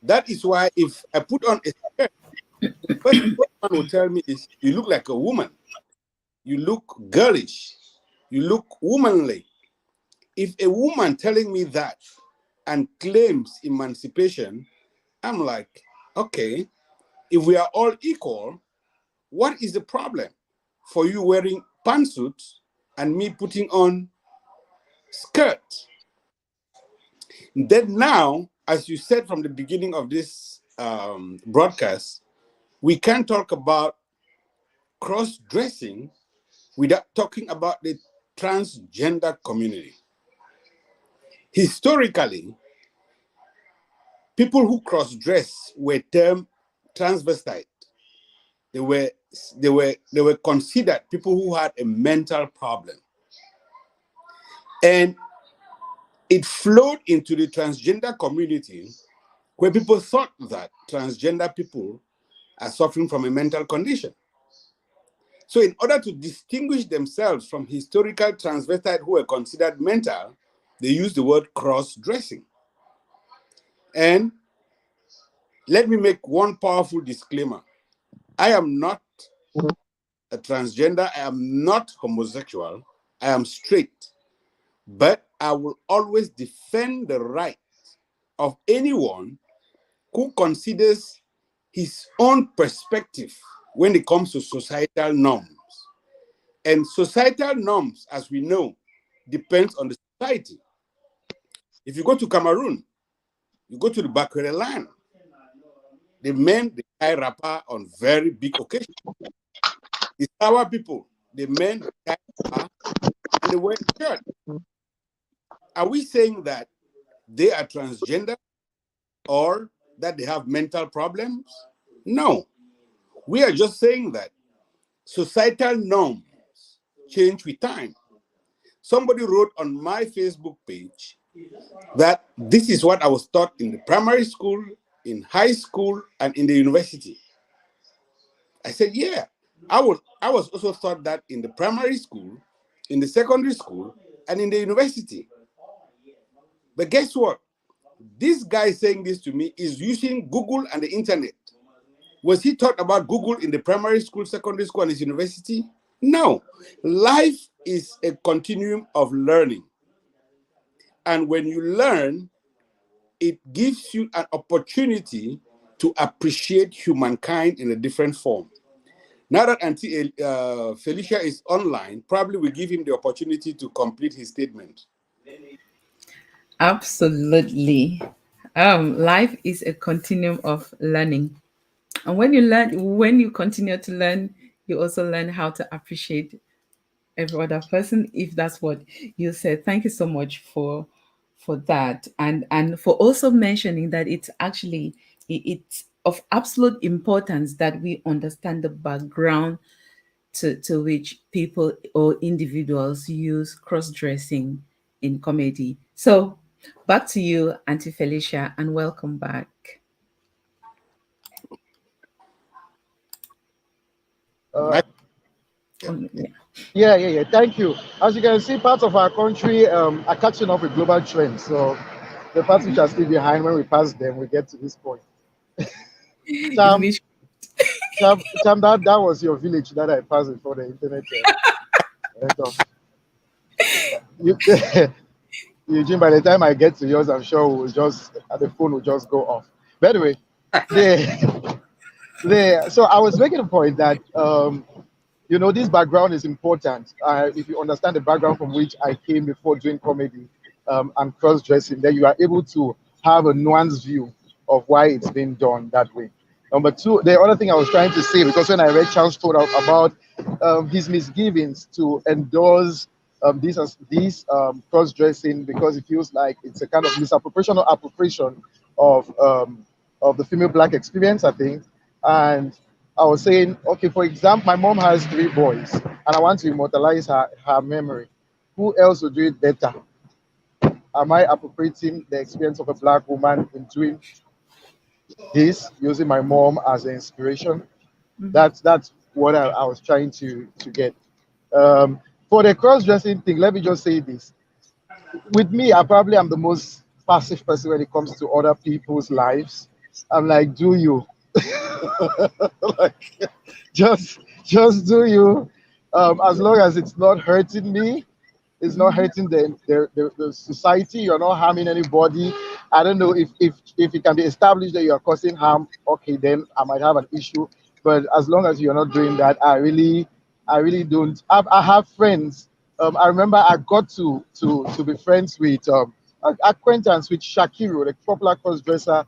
That is why if I put on a skirt, the first thing one will tell me is, you look like a woman. You look girlish. You look womanly. If a woman telling me that and claims emancipation, I'm like, okay, if we are all equal, what is the problem for you wearing pantsuits and me putting on skirt? Then now, as you said from the beginning of this broadcast, we can't talk about cross-dressing without talking about the transgender community. Historically, people who cross-dress were termed transvestite. They were considered people who had a mental problem. And it flowed into the transgender community where people thought that transgender people are suffering from a mental condition. So in order to distinguish themselves from historical transvestites who were considered mental, they used the word cross-dressing. And let me make one powerful disclaimer. I am not a transgender. I am not homosexual. I am straight. But I will always defend the right of anyone who considers his own perspective when it comes to societal norms. And societal norms, as we know, depends on the society. If you go to Cameroon, you go to the Bakwere land, the men, they tie wrapper on very big occasions. The Sawa people, the men, they tie wrapper and they wear shirt. Are we saying that they are transgender or that they have mental problems? No. We are just saying that societal norms change with time. Somebody wrote on my Facebook page that this is what I was taught in the primary school, in high school, and in the university. I said, yeah, I was also taught that in the primary school, in the secondary school, and in the university. But guess what? This guy saying this to me is using Google and the internet. Was he taught about Google in the primary school, secondary school, and his university? No. Life is a continuum of learning. And when you learn, it gives you an opportunity to appreciate humankind in a different form. Now that Auntie Felicia is online, probably we give him the opportunity to complete his statement. Absolutely. Life is a continuum of learning. And when you continue to learn, you also learn how to appreciate every other person, if that's what you said. Thank you so much for that, and for also mentioning that it's actually it's of absolute importance that we understand the background to which people or individuals use cross-dressing in comedy. So back to you, Auntie Felicia, and welcome back. Uh, Yeah. yeah. Thank you. As you can see, parts of our country are catching up with global trends. So the parts which are still behind, when we pass them, we get to this point. It Cham, wish- Cham, that was your village that I passed before the internet went off. You, Eugene, by the time I get to yours, I'm sure the phone will just go off. But anyway, so I was making a point that you know, this background is important. If you understand the background from which I came before doing comedy and cross-dressing, then you are able to have a nuanced view of why it's being done that way. Number two, the other thing I was trying to say, because when I read Cham's quote about his misgivings to endorse this cross-dressing, because it feels like it's a kind of misappropriation or appropriation of the female black experience, I think. And I was saying, okay, for example, my mom has 3 boys, and I want to immortalize her memory. Who else would do it better? Am I appropriating the experience of a black woman in doing this, using my mom as an inspiration? That's what I was trying to get. For the cross-dressing thing, let me just say this. With me, I probably am the most passive person when it comes to other people's lives. I'm like, do you? Like, just do you. As long as it's not hurting me, it's not hurting the society, you're not harming anybody. I don't know if it can be established that you are causing harm, okay, then I might have an issue. But as long as you're not doing that, I really don't. I have friends. I remember I got to be friends with acquaintance with Shakiru, the popular cross-dresser,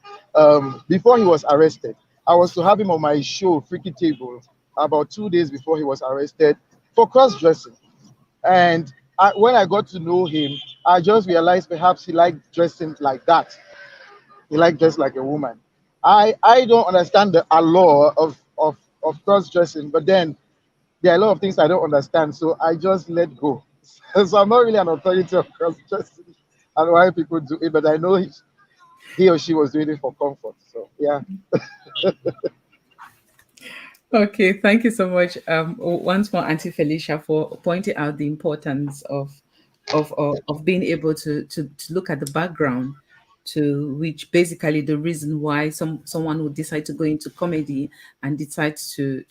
before he was arrested. I was to have him on my show, Freaky Table, about 2 days before he was arrested for cross-dressing. And when I got to know him, I just realized perhaps he liked dressing like that. He liked dressed like a woman. I don't understand the allure of cross-dressing, but then there are a lot of things I don't understand, so I just let go. So I'm not really an authority of cross-dressing and why people do it, but I know he or she was doing it for comfort. So yeah. Okay, thank you so much. Once more, Auntie Felicia, for pointing out the importance of being able to look at the background, to which basically the reason why someone would decide to go into comedy and decide to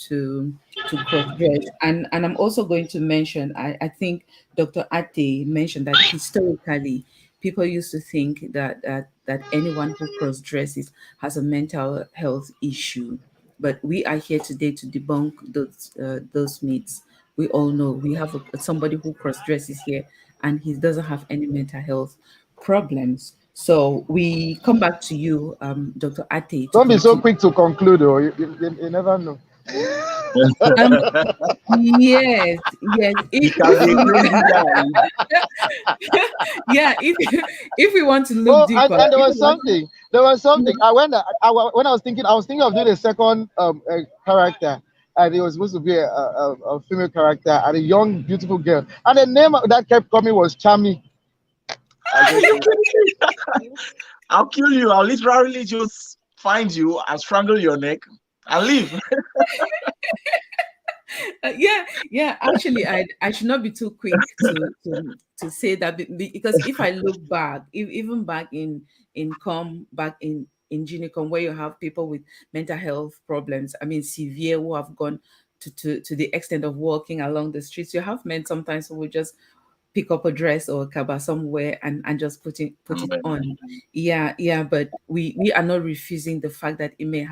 cross dress. And I'm also going to mention, I think Dr. Ate mentioned that historically people used to think that anyone who cross dresses has a mental health issue, but we are here today to debunk those myths. We all know we have somebody who cross dresses here, and he doesn't have any mental health problems. So we come back to you, Dr. Ate, to Don't be so continue. quick to conclude, though. You never know. Um, yes, yes. He can be a crazy guy. Yeah, if we want to look Oh, and, deeper, and there if we was want, something. There was something. When I was thinking of doing a second character, and it was supposed to be a female character and a young, beautiful girl, and the name that kept coming was Chammy. I Are just you kidding me? I'll kill you. I'll literally just find you and strangle your neck and leave. yeah, yeah. Actually, I should not be too quick to say that, because if I look back, even back in com back in Unicom, where you have people with mental health problems, I mean severe, who have gone to the extent of walking along the streets. You have men sometimes who will just pick up a dress or a kaba somewhere and just put it on. Yeah, yeah, but we are not refusing the fact that it may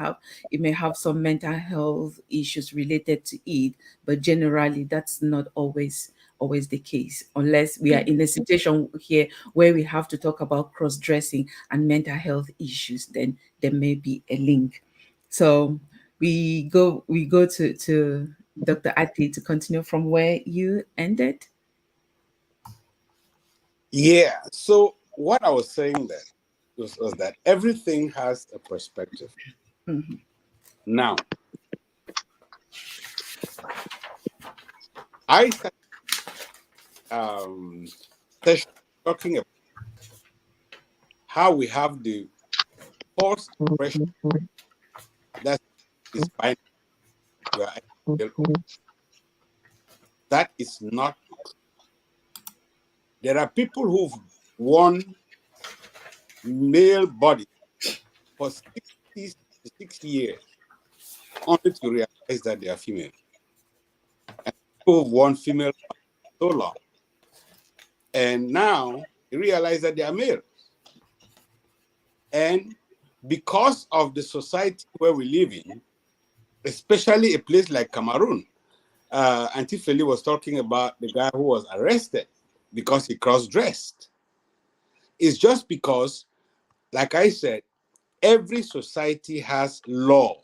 have some mental health issues related to it, but generally that's not always the case, unless we are in a situation here where we have to talk about cross-dressing and mental health issues. Then there may be a link. So we go to Dr. Ati to continue from where you ended. Yeah. So what I was saying then was that everything has a perspective. Mhm. Now, I started session talking about how we have the false impression that is binary. You are male or that is not. There are people who've worn male body for 60 years only to realize that they are female. And people who've worn female so long. And now they realize that they are male. And because of the society where we live in, especially a place like Cameroon, Auntie Felicia was talking about the guy who was arrested because he cross-dressed. It's just because, like I said, every society has laws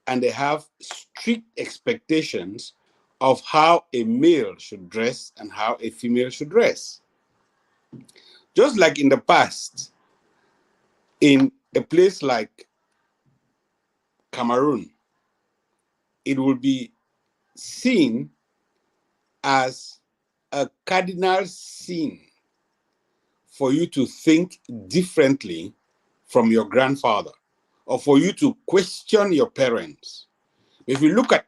and they have strict expectations of how a male should dress and how a female should dress. Just like in the past, in a place like Cameroon, it will be seen as a cardinal sin for you to think differently from your grandfather or for you to question your parents. If you look at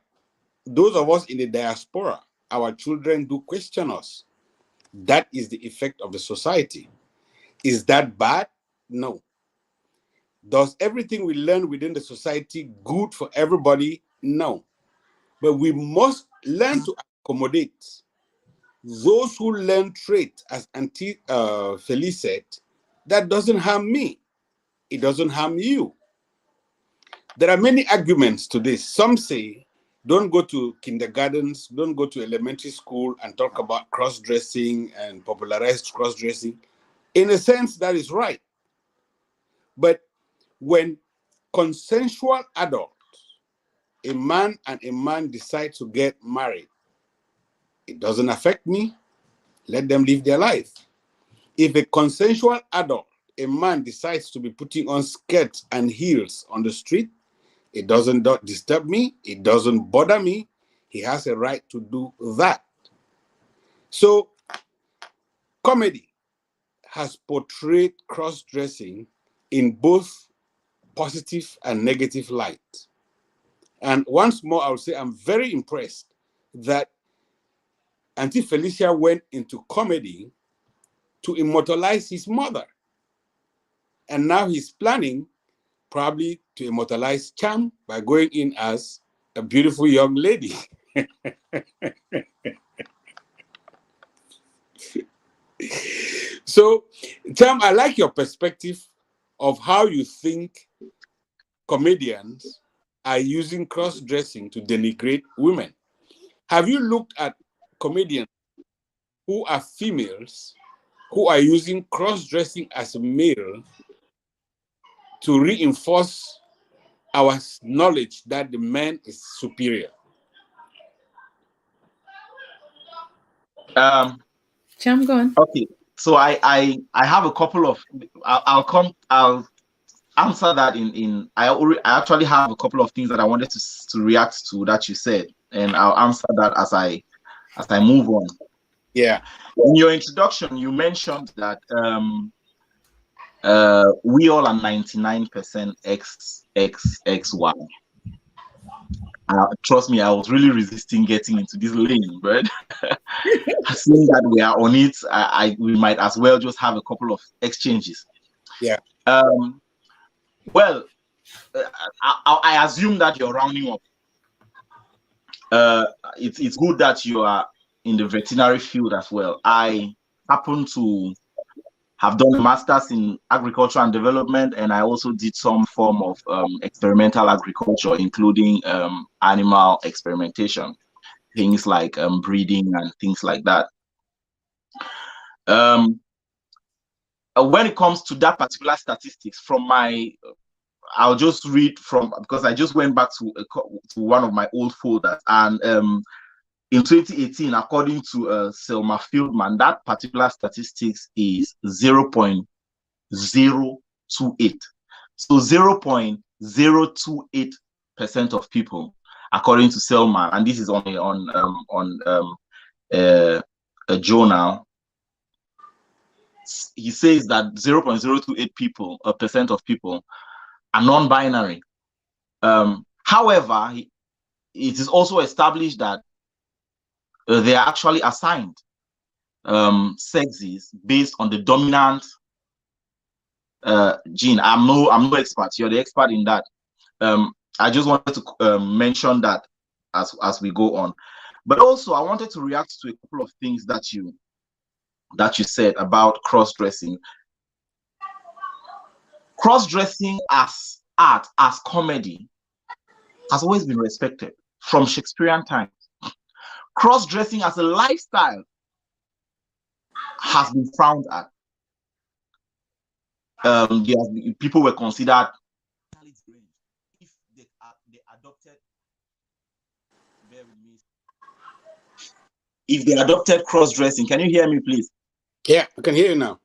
those of us in the diaspora, our children do question us. That is the effect of the society. Is that bad? No. Does everything we learn within the society good for everybody? No. But we must learn to accommodate those who learn trait, as Auntie Felicia said, that doesn't harm me. It doesn't harm you. There are many arguments to this. Some say, don't go to kindergartens, don't go to elementary school and talk about cross-dressing and popularized cross-dressing. In a sense, that is right. But when consensual adults, a man and a man decide to get married, it doesn't affect me. Let them live their life. If a consensual adult, a man decides to be putting on skirts and heels on the street, it doesn't disturb me. It doesn't bother me. He has a right to do that. So, comedy has portrayed cross-dressing in both positive and negative light. And once more, I would say I'm very impressed that Auntie Felicia went into comedy to immortalize his mother. And now he's planning probably to immortalize Cham by going in as a beautiful young lady. So, Cham, I like your perspective of how you think comedians are using cross-dressing to denigrate women. Have you looked at comedians who are females who are using cross-dressing as a male to reinforce our knowledge that the man is superior? Cham, go on. Okay, so I have a couple of I'll answer that I actually have a couple of things that I wanted to react to that you said, and I'll answer that as I move on. Yeah. In your introduction, you mentioned that we all are 99% XXY. Trust me, I was really resisting getting into this lane, but seeing that we are on it, we might as well just have a couple of exchanges. Yeah. Well, I assume that you're rounding up. It's good that you are in the veterinary field as well. I happen to have done a master's in agriculture and development, and I also did some form of experimental agriculture, including animal experimentation, things like breeding and things like that. When it comes to that particular statistics, I'll just read from, because I just went back to one of my old folders, and in 2018, according to Selma Fieldman, that particular statistics is 0.028. So 0.028% of people, according to Selma, and this is on a journal. He says that 0.028% of people are non-binary. However, it is also established that they are actually assigned sexes based on the dominant gene. I'm no expert. You're the expert in that. I just wanted to mention that as we go on. But also, I wanted to react to a couple of things that you said about cross-dressing. Cross-dressing as art, as comedy, has always been respected from Shakespearean times. Cross-dressing as a lifestyle has been frowned at. People were considered if they adopted. Bear with me. If they adopted cross-dressing, can you hear me, please? Yeah, I can hear you now.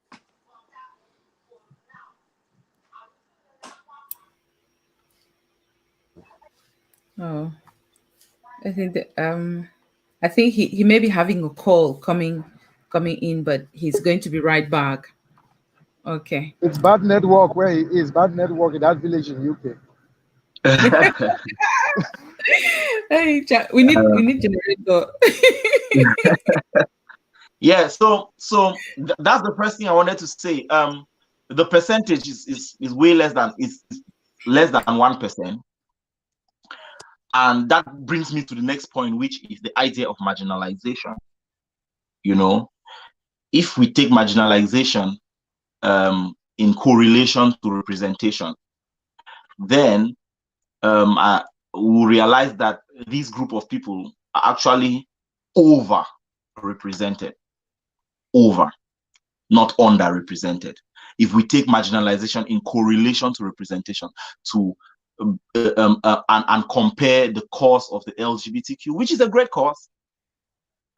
Oh, I think that, I think he may be having a call coming in, but he's going to be right back. Okay. It's bad network where he is. Bad network in that village in UK. Hey, we need generator. Yeah, so that's the first thing I wanted to say. The percentage is way less than less than 1%. And that brings me to the next point, which is the idea of marginalization. You know, if we take marginalization in correlation to representation, then we'll realize that this group of people are actually overrepresented, not underrepresented. If we take marginalization in correlation to representation, and compare the cause of the LGBTQ, which is a great cause,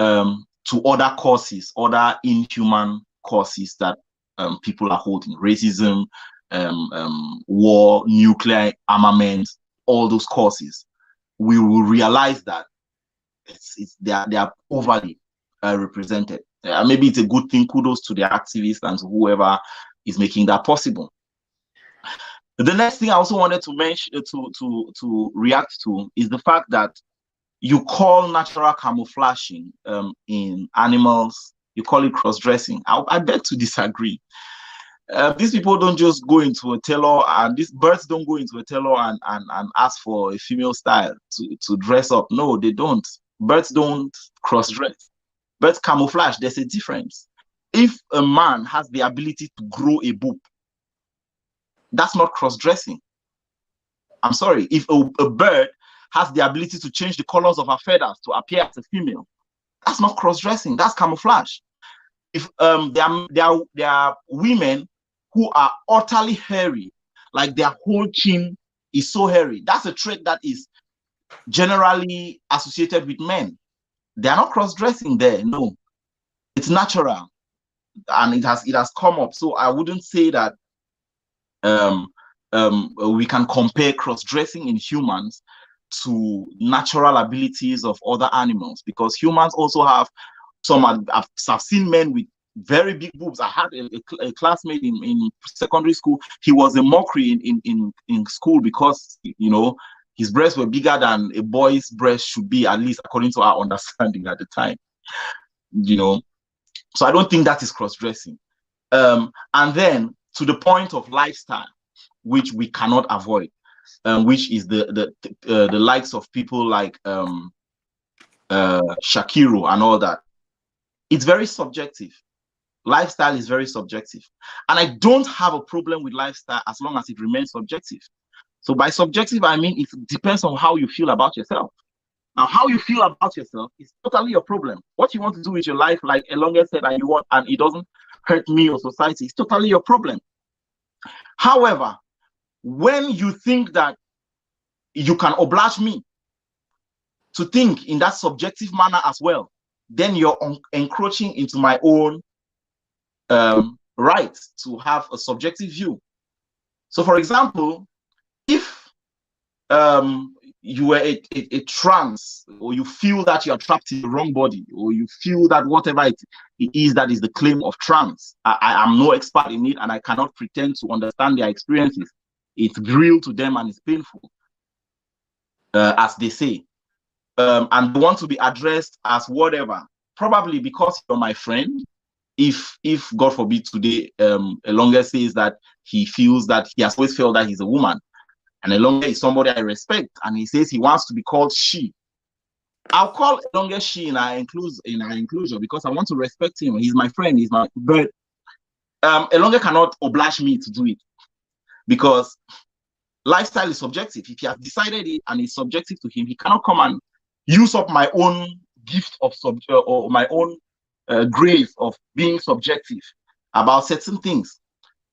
to other causes, other inhuman causes that people are holding, racism, war, nuclear armament, all those causes, we will realize that they are overly represented. Maybe it's a good thing. Kudos to the activists and to whoever is making that possible. The next thing I also wanted to mention, to react to, is the fact that you call natural camouflaging in animals, you call it cross-dressing. I beg to disagree. These people don't just go into a tailor, and these birds don't go into a tailor and ask for a female style to dress up. No, they don't. Birds don't cross-dress. Birds camouflage. There's a difference. If a man has the ability to grow a boob, that's not cross-dressing. I'm sorry. If a bird has the ability to change the colors of her feathers to appear as a female, that's not cross-dressing. That's camouflage. If there are women who are utterly hairy, like their whole chin is so hairy, that's a trait that is generally associated with men. They are not cross-dressing there. No, it's natural, and it has come up. So I wouldn't say that we can compare cross-dressing in humans to natural abilities of other animals, because humans also have some. I've seen men with very big boobs. I had a classmate in secondary school. He was a mockery in school because, you know, his breasts were bigger than a boy's breast should be, at least according to our understanding at the time. You know, so I don't think that is cross-dressing. And then to the point of lifestyle, which we cannot avoid, which is the likes of people like Shakiro and all that. It's very subjective. Lifestyle is very subjective, and I don't have a problem with lifestyle as long as it remains subjective. So by subjective, I mean it depends on how you feel about yourself. Now, how you feel about yourself is totally your problem. What you want to do with your life, like Elonge said, and it doesn't hurt me or society, it's totally your problem. However, when you think that you can oblige me to think in that subjective manner as well, then you're encroaching into my own right to have a subjective view. So, for example, if you were a trans, or you feel that you are trapped in the wrong body, or you feel that whatever it is that is the claim of trans, I am no expert in it, and I cannot pretend to understand their experiences. It's real to them and it's painful, as they say, and they want to be addressed as whatever, probably because you're my friend. If God forbid today Elonge says that he feels that he has always felt that he's a woman, and Elonge is somebody I respect, and he says he wants to be called she, I'll call Elonge she in our inclusion, because I want to respect him. He's my friend. But Elonge cannot oblige me to do it, because lifestyle is subjective. If he has decided it and it's subjective to him, he cannot come and use up my own gift of or my own grace of being subjective about certain things.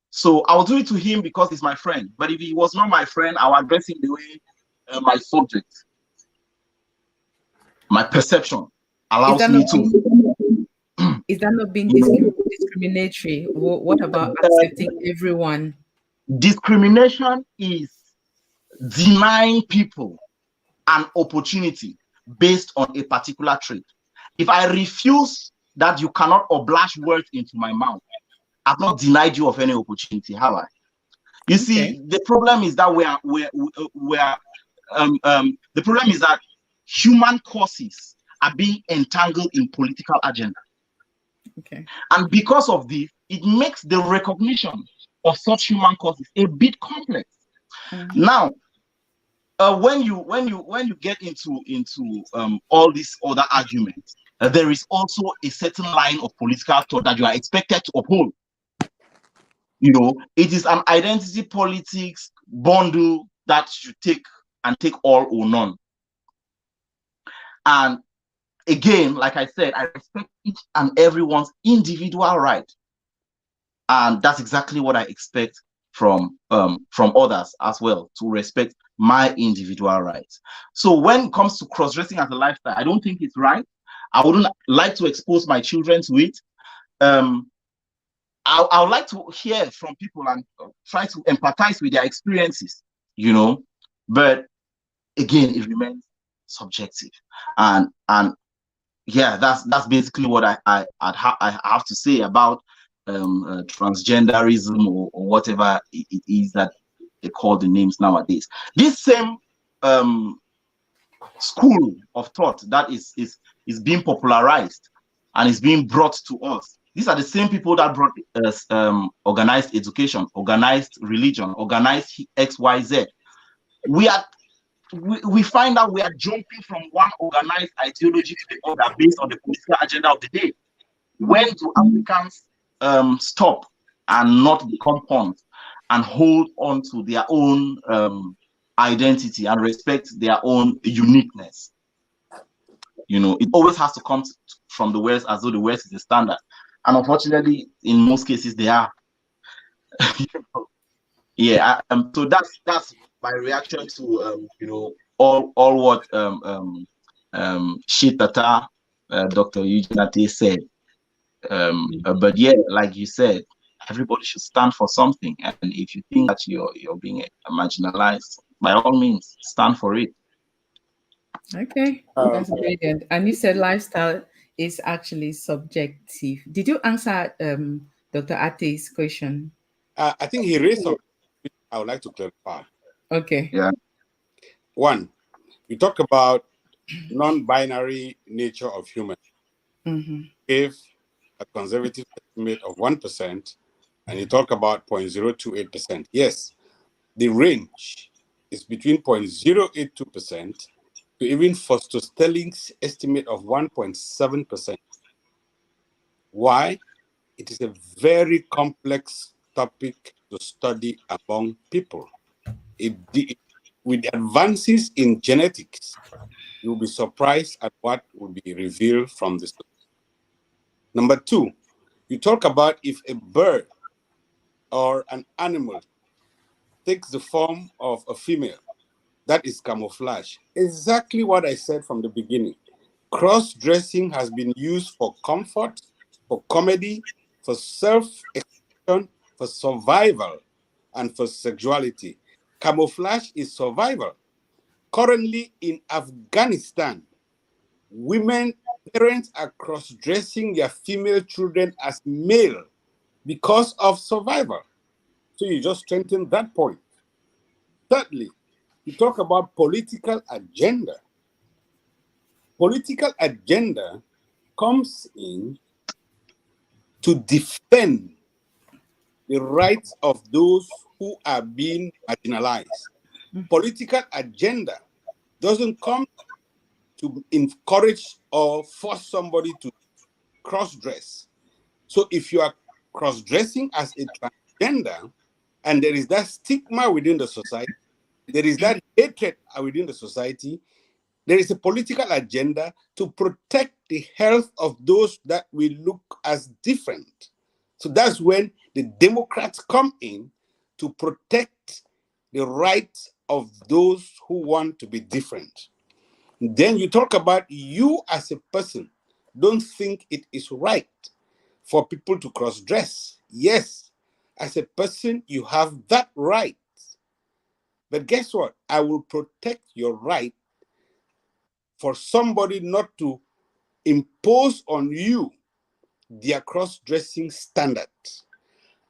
So I'll do it to him because he's my friend. But if he was not my friend, I'll address him the way my subject, my perception allows me to. Is that not being discriminatory? What about accepting everyone? Discrimination is denying people an opportunity based on a particular trait. If I refuse that you cannot oblige words into my mouth, I've not denied you of any opportunity, have I? You see, the problem is that the problem is that human causes are being entangled in political agenda. Okay. And because of this, it makes the recognition of such human causes a bit complex. Mm-hmm. Now, when you get into all these other arguments, there is also a certain line of political thought that you are expected to uphold. You know, it is an identity politics bundle that you take all or none. And again, like I said, I respect each and everyone's individual right, and that's exactly what I expect from others as well, to respect my individual rights. So when it comes to cross-dressing as a lifestyle, I don't think it's right. I wouldn't like to expose my children to it. I would like to hear from people and try to empathize with their experiences, you know, but again, it remains subjective. And yeah, that's basically what I have to say about transgenderism or whatever it is that they call the names nowadays. This same school of thought that is being popularized and is being brought to us. These are the same people that brought us organized education, organized religion, organized XYZ. We find out we are jumping from one organized ideology to the other based on the political agenda of the day. When do Africans stop and not become pawns and hold on to their own identity and respect their own uniqueness? You know, it always has to come from the West, as though the West is the standard. And unfortunately, in most cases, they are. Yeah, so that's my reaction to you know, all what Shey Tata, Dr. Eugene Ateh said. But yeah, like you said, everybody should stand for something. And if you think that you're being marginalized, by all means, stand for it. Okay, that's brilliant. And you said lifestyle is actually subjective. Did you answer Dr. Ateh's question? I think he raised something I would like to clarify. Okay. Yeah. One, we talk about non-binary nature of humans. Mm-hmm. If a conservative estimate of 1%, and you talk about 0.028%. Yes, the range is between 0.082% to even Foster Stelling's estimate of 1.7%. Why? It is a very complex topic to study among people. With advances in genetics, you'll be surprised at what will be revealed from this. Number two, you talk about if a bird or an animal takes the form of a female, that is camouflage. Exactly what I said from the beginning. Cross-dressing has been used for comfort, for comedy, for self-expression, for survival, and for sexuality. Camouflage is survival. Currently in Afghanistan, parents are cross-dressing their female children as male because of survival. So you just strengthen that point. Thirdly, you talk about political agenda. Political agenda comes in to defend the rights of those who are being marginalized. Political agenda doesn't come to encourage or force somebody to cross-dress. So if you are cross-dressing as a transgender, and there is that stigma within the society, there is that hatred within the society, There is a political agenda to protect the health of those that we look as different. So that's when the Democrats come in to protect the rights of those who want to be different. Then you talk about you as a person don't think it is right for people to cross-dress. Yes, as a person, you have that right. But guess what? I will protect your right for somebody not to impose on you their cross-dressing standards.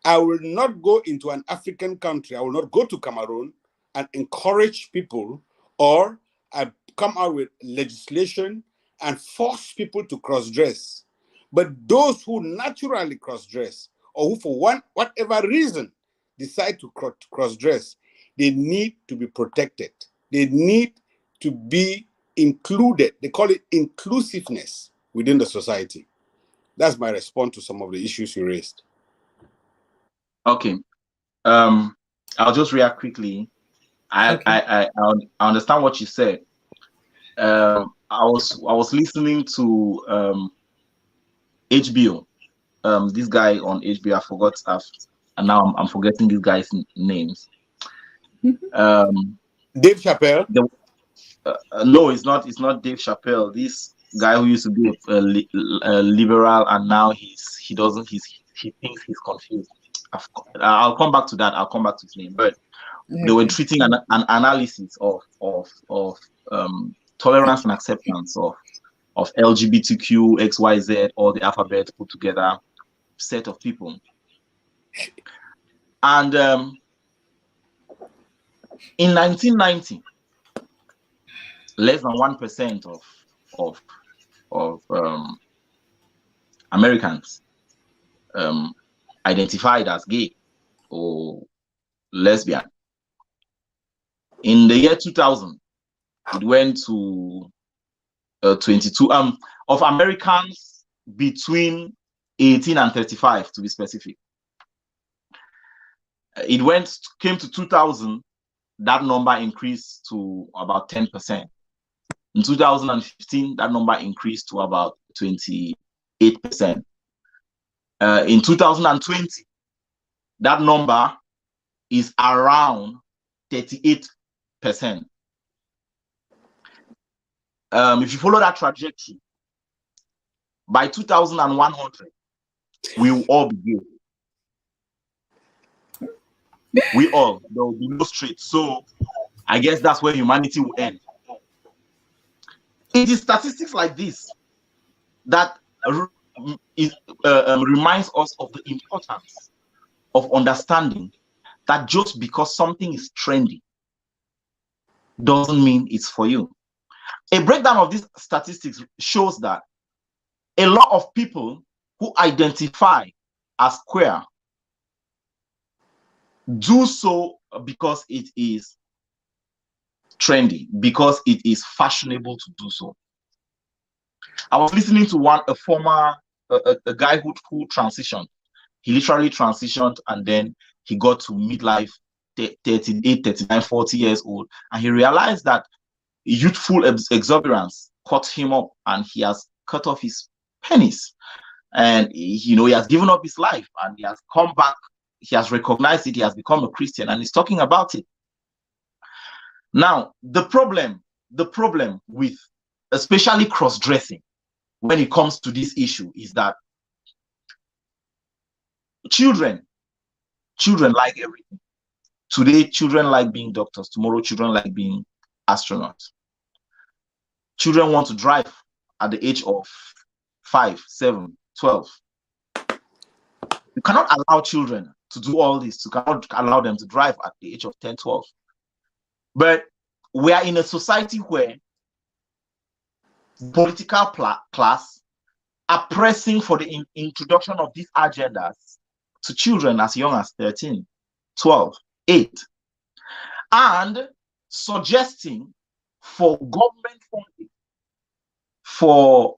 I will not go into an African country. I will not go to Cameroon and encourage people, or I come out with legislation and force people to cross-dress. But those who naturally cross-dress, or who for whatever reason decide to cross-dress, they need to be protected. They need to be included. They call it inclusiveness within the society. That's my response to some of the issues you raised. Okay. I'll just react quickly. I understand what you said. I was listening to HBO. This guy on HBO, I forgot stuff, and now I'm forgetting this guy's names. Dave Chappelle. No, it's not. It's not Dave Chappelle. This guy who used to be a liberal, and now he thinks he's confused. I'll come back to that. I'll come back to his name. But they were treating an analysis of tolerance and acceptance of LGBTQ, XYZ, all the alphabet put together set of people. And in 1990, less than 1% of Americans identified as gay or lesbian. In the year 2000, it went to 22 of Americans between 18 and 35, to be specific. It came to 2000, that number increased to about 10%. In 2015, that number increased to about 28%. In 2020, that number is around 38%. If you follow that trajectory, by 2100, we will all be gay. There will be no straight. So I guess that's where humanity will end. It is statistics like this that reminds us of the importance of understanding that just because something is trendy doesn't mean it's for you. A breakdown of these statistics shows that a lot of people who identify as queer do so because it is trendy, because it is fashionable to do so. I was listening to a guy who transitioned. He literally transitioned, and then he got to midlife, 38, 39, 40 years old, and he realized that youthful exuberance caught him up, and he has cut off his penis. And he has given up his life, and he has come back. He has recognized it. He has become a Christian, and he's talking about it. Now, the problem with especially cross-dressing when it comes to this issue is that children like everything. Today, children like being doctors. Tomorrow, children like being astronauts. Children want to drive at the age of 5, 7, 12. You cannot allow children to do all this. You cannot allow them to drive at the age of 10, 12. But we are in a society where political class are pressing for the introduction of these agendas to children as young as 13, 12, 8, and suggesting for government funding for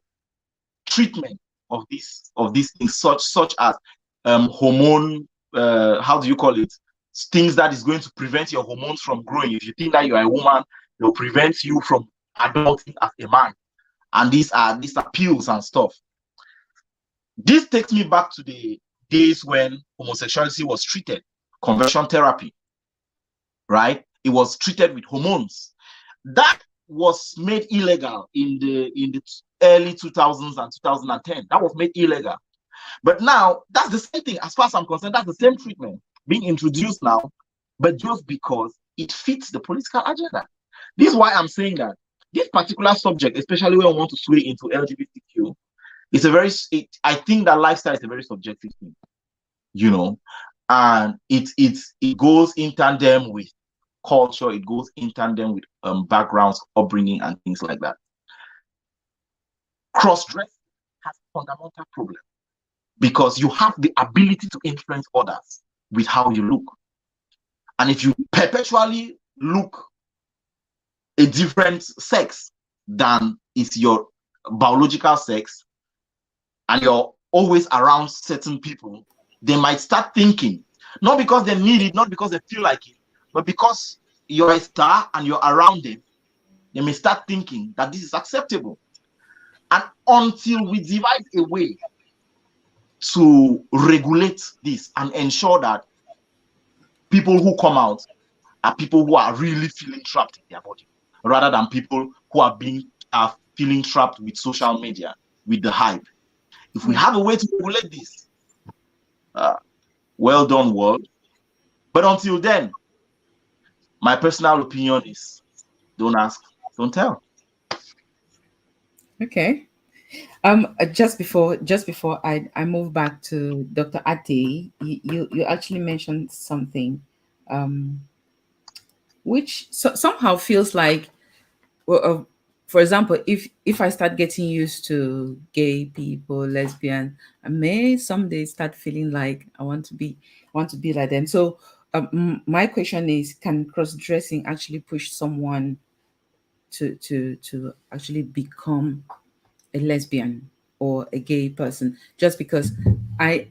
treatment of these things, such as hormone, how do you call it? Things that is going to prevent your hormones from growing. If you think that you are a woman, they'll prevent you from adulting as a man. And these are pills and stuff. This takes me back to the days when homosexuality was treated, conversion therapy, right? It was treated with hormones. That was made illegal in the early 2000s and 2010. That was made illegal. But now, that's the same thing. As far as I'm concerned, that's the same treatment being introduced now, but just because it fits the political agenda. This is why I'm saying that this particular subject, especially when we want to sway into LGBTQ, I think that lifestyle is a very subjective thing, you know, and it goes in tandem with culture, it goes in tandem with backgrounds, upbringing, and things like that. Cross-dressing has a fundamental problem because you have the ability to influence others with how you look. And if you perpetually look a different sex than is your biological sex, and you're always around certain people, they might start thinking, not because they need it, not because they feel like it, but because you're a star and you're around them, they may start thinking that this is acceptable. And until we devise a way to regulate this and ensure that people who come out are people who are really feeling trapped in their body, rather than people who are feeling trapped with social media, with the hype. If we have a way to regulate this, well done, world. But until then, my personal opinion is don't ask, don't tell. Okay. Just before I move back to Dr. Ateh, you actually mentioned something, um, which somehow feels like, well, for example, if I start getting used to gay people, lesbian, I may someday start feeling like I want to be like them. So my question is, can cross dressing actually push someone to actually become a lesbian or a gay person just because I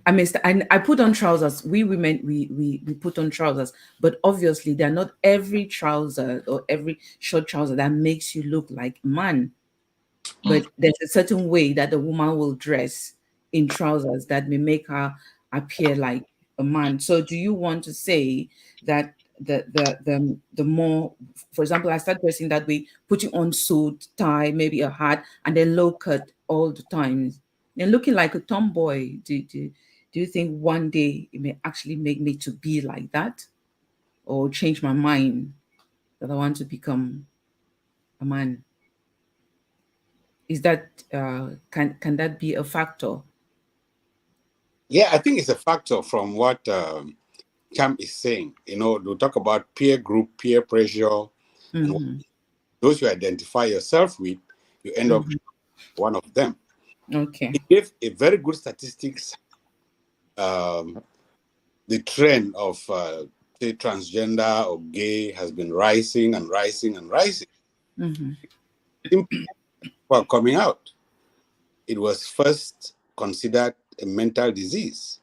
put on trousers. We women, we put on trousers, but obviously they're not every trouser or every short trouser that makes you look like a man. But there's a certain way that the woman will dress in trousers that may make her appear like a man. So do you want to say that the more, for example, I start dressing that way, putting on suit, tie, maybe a hat, and then low cut all the time, and looking like a tomboy, do you think one day it may actually make me to be like that, or change my mind that I want to become a man? Is that can that be a factor? Yeah, I think it's a factor from what Cham is saying. You know, we talk about peer group, peer pressure, and Mm-hmm. those you identify yourself with, you end up one of them. Okay. He gave a very good statistics. The trend of say transgender or gay has been rising and rising and rising. Mm-hmm. People are coming out. It was first considered a mental disease.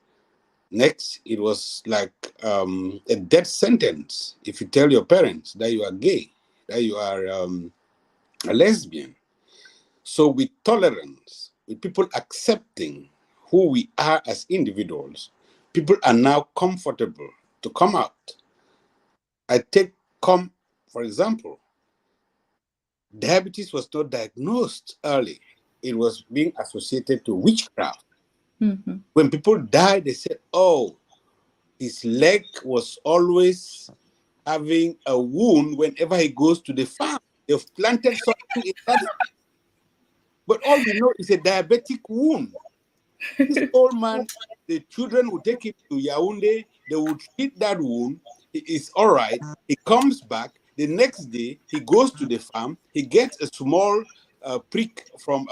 Next, it was like a death sentence if you tell your parents that you are gay, that you are a lesbian. So with tolerance, with people accepting who we are as individuals, people are now comfortable to come out. I take for example, diabetes was not diagnosed early. It was being associated to witchcraft. Mm-hmm. When people died, they said, oh, his leg was always having a wound whenever he goes to the farm. They've planted something in that. But all we know is a diabetic wound. This old man, the children would take him to Yaoundé, they would treat that wound. He is all right. He comes back. The next day, he goes to the farm. He gets a small prick from,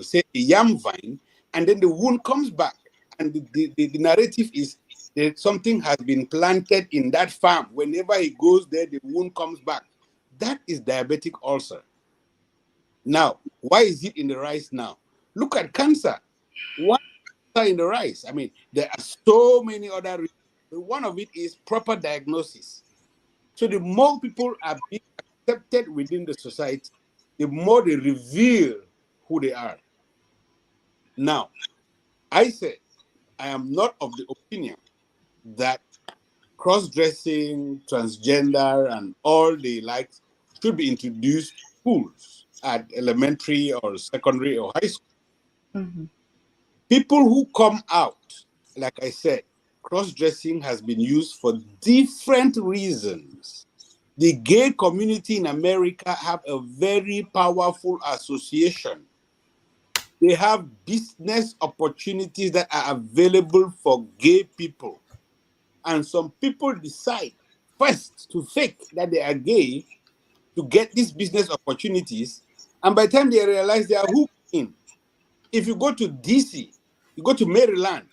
say, a yam vine, and then the wound comes back. And the narrative is that something has been planted in that farm. Whenever he goes there, the wound comes back. That is diabetic ulcer. Now, why is it in the rise now? Look at cancer. Why is it in the rise? I mean, there are so many other reasons. But one of it is proper diagnosis. So the more people are being accepted within the society, the more they reveal who they are. Now, I said, I am not of the opinion that cross-dressing, transgender, and all the likes should be introduced to schools at elementary or secondary or high school. Mm-hmm. People who come out, like I said, cross-dressing has been used for different reasons. The gay community in America have a very powerful association. They have business opportunities that are available for gay people. And some people decide first to fake that they are gay to get these business opportunities. And by the time they realize they are hooked in, if you go to DC, you go to Maryland,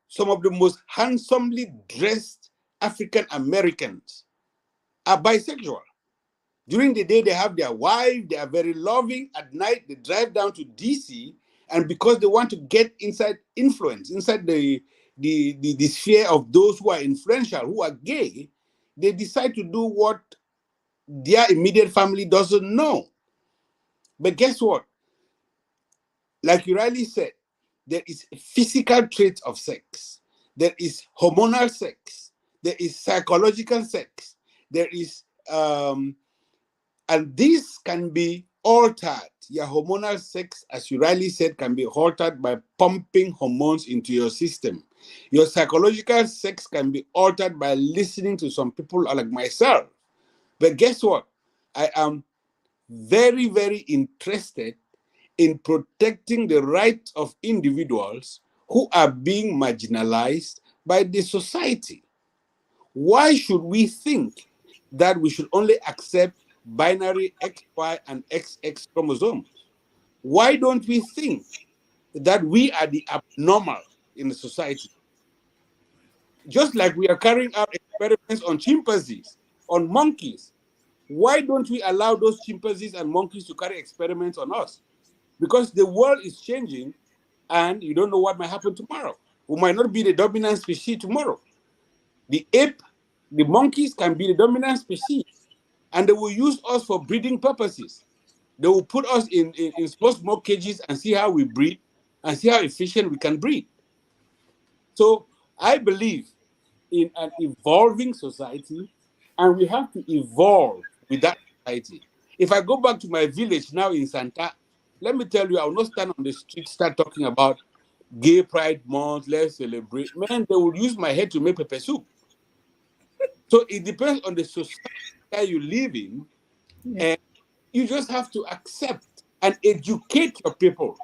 some of the most handsomely dressed African Americans are bisexual. During the day, they have their wife, they are very loving. At night, they drive down to DC, and because they want to get inside influence, inside the sphere of those who are influential, who are gay, they decide to do what their immediate family doesn't know. But guess what? Like you rightly said, there is physical traits of sex. There is hormonal sex. There is psychological sex. There is, and this can be altered. Your hormonal sex, as you rightly said, can be altered by pumping hormones into your system. Your psychological sex can be altered by listening to some people like myself. But guess what? I am very, very interested in protecting the rights of individuals who are being marginalized by the society. Why should we think that we should only accept binary XY and XX chromosomes? Why don't we think that we are the abnormal in the society? Just like we are carrying out experiments on chimpanzees, on monkeys, why don't we allow those chimpanzees and monkeys to carry experiments on us? Because the world is changing and you don't know what might happen tomorrow. We might not be the dominant species tomorrow. The ape, the monkeys can be the dominant species, and they will use us for breeding purposes. They will put us in small cages and see how we breed and see how efficient we can breed. So I believe in an evolving society, and we have to evolve with that society. If I go back to my village now in Santa, let me tell you, I will not stand on the street, start talking about gay pride month, let's celebrate. Man, they will use my head to make pepper soup. So it depends on the society that you live in, and you just have to accept and educate your people.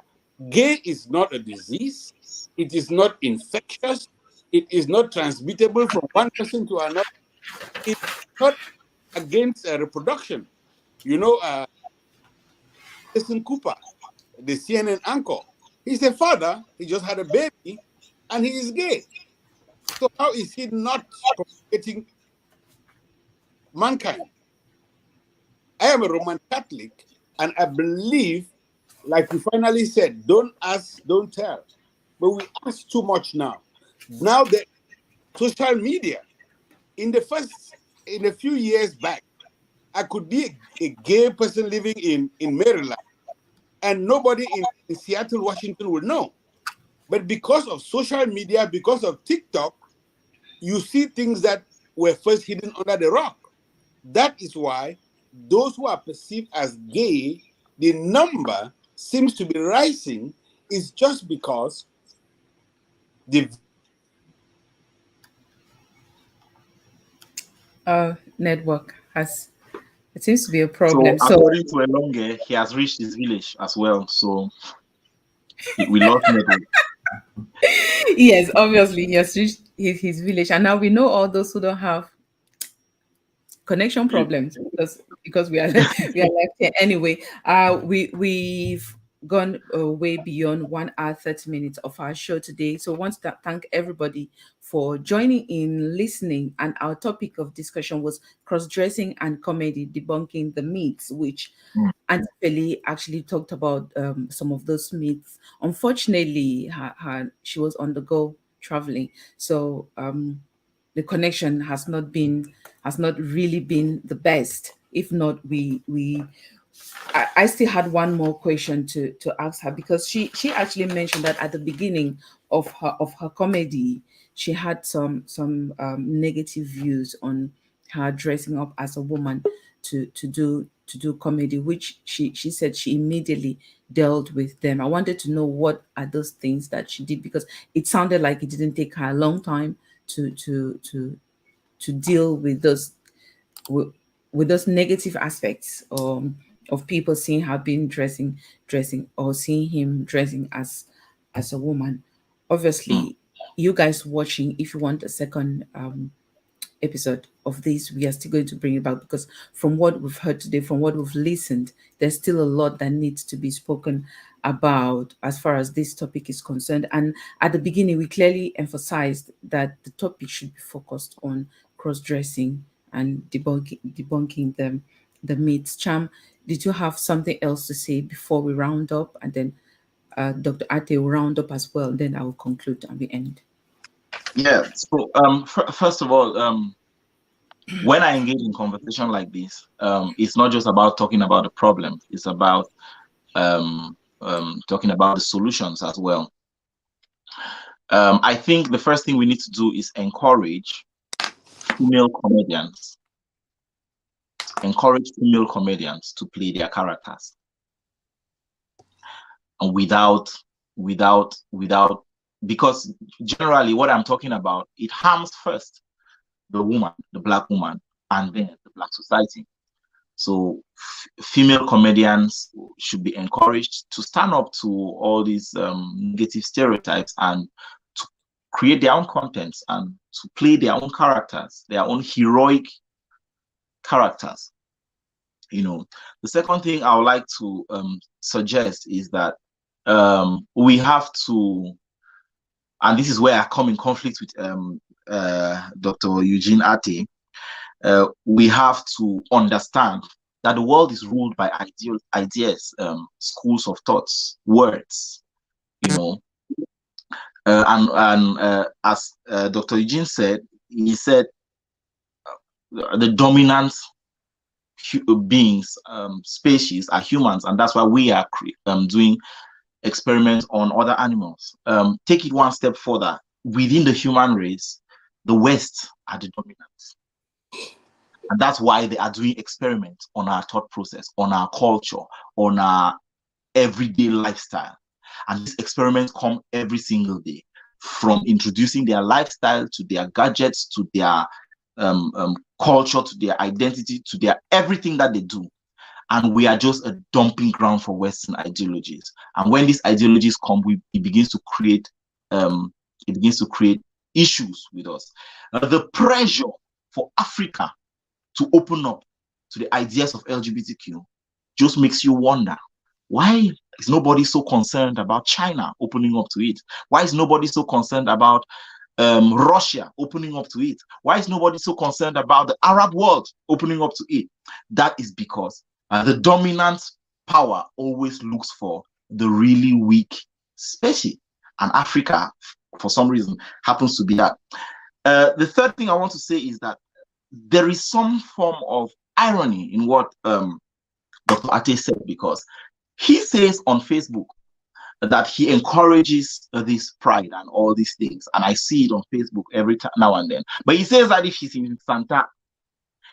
Gay is not a disease. It is not infectious. It is not transmittable from one person to another. It's not against reproduction. You know, Jason Cooper, the CNN anchor, he's a father. He just had a baby, and he is gay. So how is he not propagating mankind? I am a Roman Catholic, and I believe, like you finally said, don't ask, don't tell. But we ask too much now. Now the social media. In a few years back, I could be a gay person living in Maryland, and nobody in Seattle, Washington would know. But because of social media, because of TikTok, you see things that were first hidden under the rock. That is why those who are perceived as gay, the number seems to be rising, is just because the Network has, it seems to be a So problem. So according to Elonge, he has reached his village as well. So we lost network. yes, obviously he has reached his village, and now we know all those who don't have connection problems because we are we are left here anyway. We've gone way beyond 1 hour 30 minutes of our show today, so I want to thank everybody for joining in, listening. And our topic of discussion was cross-dressing and comedy, debunking the myths, which Auntie Feli actually talked about some of those myths. Unfortunately, she was on the go traveling, so the connection has not really been the best. If not, we I still had one more question to ask her, because she actually mentioned that at the beginning of her comedy, she had some negative views on her dressing up as a woman to do comedy, which she said she immediately dealt with them. I wanted to know what are those things that she did, because it sounded like it didn't take her a long time to deal with, with those negative aspects of people seeing her being dressing or seeing him dressing as a woman. Obviously, you guys watching, if you want a second episode of this, we are still going to bring it back, because from what we've heard today, from what we've listened, there's still a lot that needs to be spoken about as far as this topic is concerned. And at the beginning, we clearly emphasized that the topic should be focused on cross-dressing and debunking the myths. Cham, did you have something else to say before we round up? And then Dr. Ateh will round up as well. Then I will conclude and we end. Yeah. So first of all, when I engage in conversation like this, it's not just about talking about the problem. It's about talking about the solutions as well. I think the first thing we need to do is encourage female comedians. Encourage female comedians to play their characters, and without, because generally what I'm talking about, it harms first the woman, the Black woman, and then the Black society. So female comedians should be encouraged to stand up to all these negative stereotypes and to create their own contents and to play their own characters, their own heroic characters. You know, the second thing I would like to suggest is that we have to, and this is where I come in conflict with Dr. Eugene Ateh, we have to understand that the world is ruled by ideas, schools of thoughts, words, you know. As Dr. Eugene said, he said the dominant beings, species, are humans, and that's why we are doing experiments on other animals. Take it one step further. Within the human race, the West are the dominants. And that's why they are doing experiments on our thought process, on our culture, on our everyday lifestyle. And these experiments come every single day, from introducing their lifestyle to their gadgets, to their culture, to their identity, to their everything that they do. And we are just a dumping ground for Western ideologies. And when these ideologies come, it begins to create issues with us. The pressure for Africa to open up to the ideas of LGBTQ just makes you wonder, why is nobody so concerned about China opening up to it? Why is nobody so concerned about Russia opening up to it? Why is nobody so concerned about the Arab world opening up to it? That is because the dominant power always looks for the really weak species, and Africa, for some reason, happens to be that. The third thing I want to say is that there is some form of irony in what Dr. Ateh said, because he says on Facebook that he encourages this pride and all these things, and I see it on Facebook every time now and then. But he says that if he's in Santa,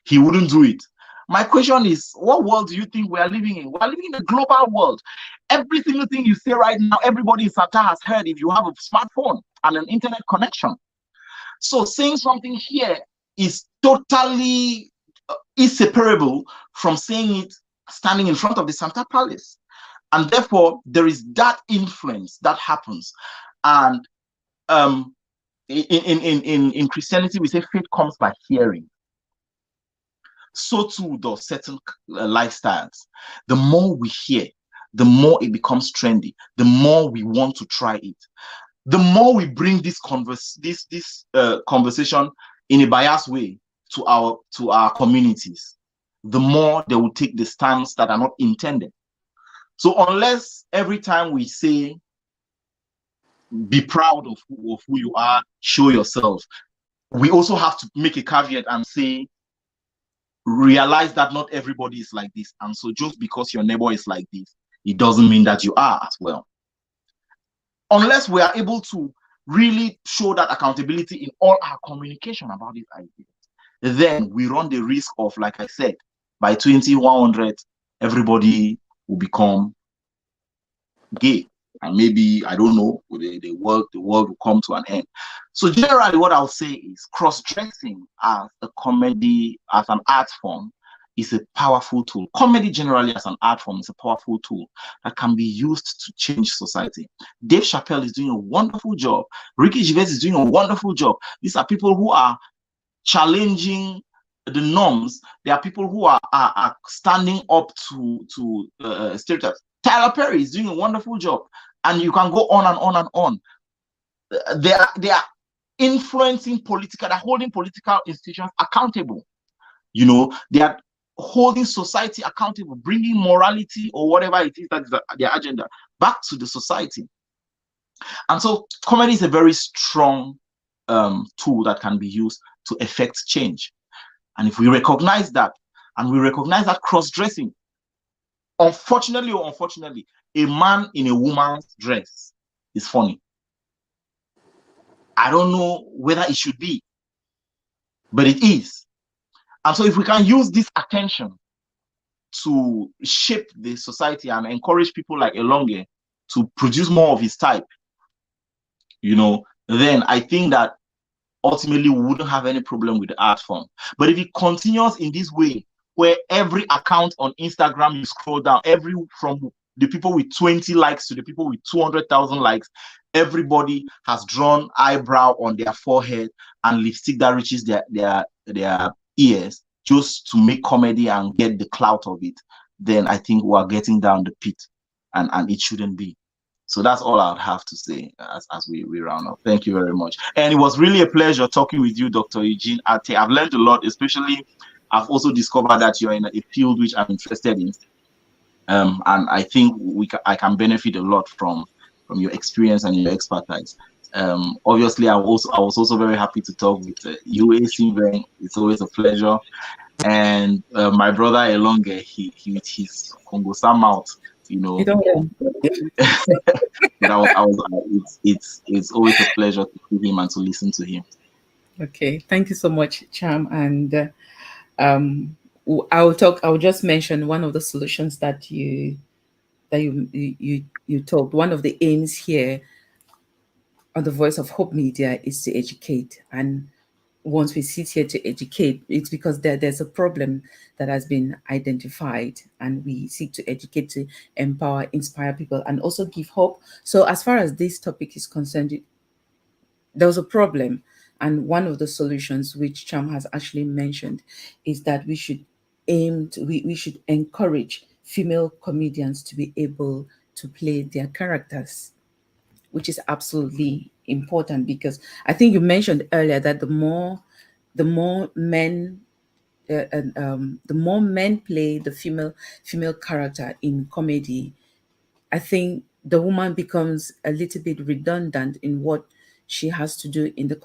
he wouldn't do it. My question is, what world do you think we are living in? We are living in a global world. Every single thing you say right now, everybody in Santa has heard if you have a smartphone and an internet connection. So saying something here is totally inseparable from saying it standing in front of the Santa Palace. And therefore, there is that influence that happens. And in Christianity, we say faith comes by hearing. So too does certain lifestyles. The more we hear, the more it becomes trendy, the more we want to try it. The more we bring this conversation in a biased way to our communities, the more they will take the stance that are not intended. So unless every time we say, be proud of who you are, show yourself, we also have to make a caveat and say, realize that not everybody is like this. And so just because your neighbor is like this, it doesn't mean that you are as well. Unless we are able to really show that accountability in all our communication about these ideas, then we run the risk of, like I said, by 2100, everybody will become gay. And maybe, I don't know, the world will come to an end. So generally what I'll say is cross-dressing as a comedy, as an art form, is a powerful tool. Comedy generally as an art form is a powerful tool that can be used to change society. Dave Chappelle is doing a wonderful job. Ricky Gervais is doing a wonderful job. These are people who are challenging the norms. There are people who are standing up to stereotypes. Tyler Perry is doing a wonderful job, and you can go on and on and on. They are influencing political, they're holding political institutions accountable. You know, they are holding society accountable, bringing morality or whatever it is that is their agenda back to the society. And so comedy is a very strong tool that can be used to effect change. And if we recognize that, and we recognize that cross-dressing, unfortunately or unfortunately, a man in a woman's dress is funny. I don't know whether it should be, but it is. And so if we can use this attention to shape the society and encourage people like Elonge to produce more of his type, you know, then I think that ultimately we wouldn't have any problem with the art form. But if it continues in this way, where every account on Instagram you scroll down, from the people with 20 likes to the people with 200,000 likes, everybody has drawn eyebrow on their forehead and lipstick that reaches their ears just to make comedy and get the clout of it, then I think we are getting down the pit, and it shouldn't be. So that's all I would have to say as we round up. Thank you very much. And it was really a pleasure talking with you, Dr. Eugene Ateh. I've learned a lot, especially I've also discovered that you're in a field which I'm interested in. And I think I can benefit a lot from your experience and your expertise. Obviously, I was also very happy to talk with you, Simbe. It's always a pleasure. And my brother Elonge, he with his Congo mouth, you know. You don't But it's always a pleasure to see him and to listen to him. Okay, thank you so much, Cham. And I will just mention one of the solutions that you talked. One of the aims here on the Voice of Hope Media is to educate. And once we sit here to educate, it's because there's a problem that has been identified, and we seek to educate, to empower, inspire people, and also give hope. So as far as this topic is concerned, there was a problem, and one of the solutions which Cham has actually mentioned is that we should we should encourage female comedians to be able to play their characters, which is absolutely important, because I think you mentioned earlier that the more men the more men play the female character in comedy, I think the woman becomes a little bit redundant in what she has to do in the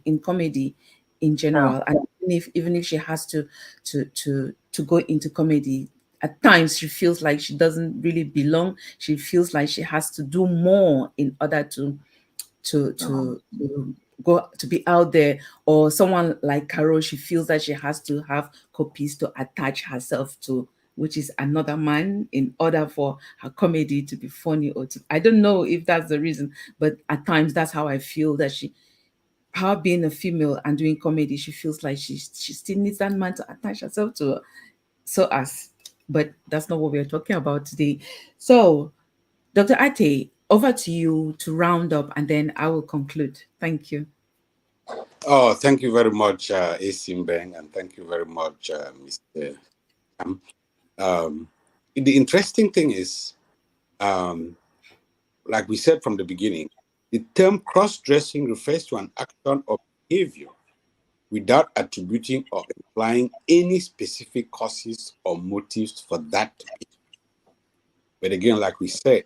in comedy in general. And even if she has to go into comedy, at times she feels like she doesn't really belong. She feels like she has to do more in order to go to be out there. Or someone like Carol, she feels that she has to have copies to attach herself to, which is another man, in order for her comedy to be funny. Or to, I don't know if that's the reason, but at times that's how I feel, that her being a female and doing comedy, she feels like she still needs that man to attach herself to. So us, but that's not what we're talking about today. So Dr. Ateh, over to you to round up, and then I will conclude. Thank you. Oh, thank you very much, Isimbeng, and thank you very much, Mr. Cham. The interesting thing is, like we said from the beginning, the term cross-dressing refers to an action or behavior without attributing or implying any specific causes or motives for that to be. But again, like we said,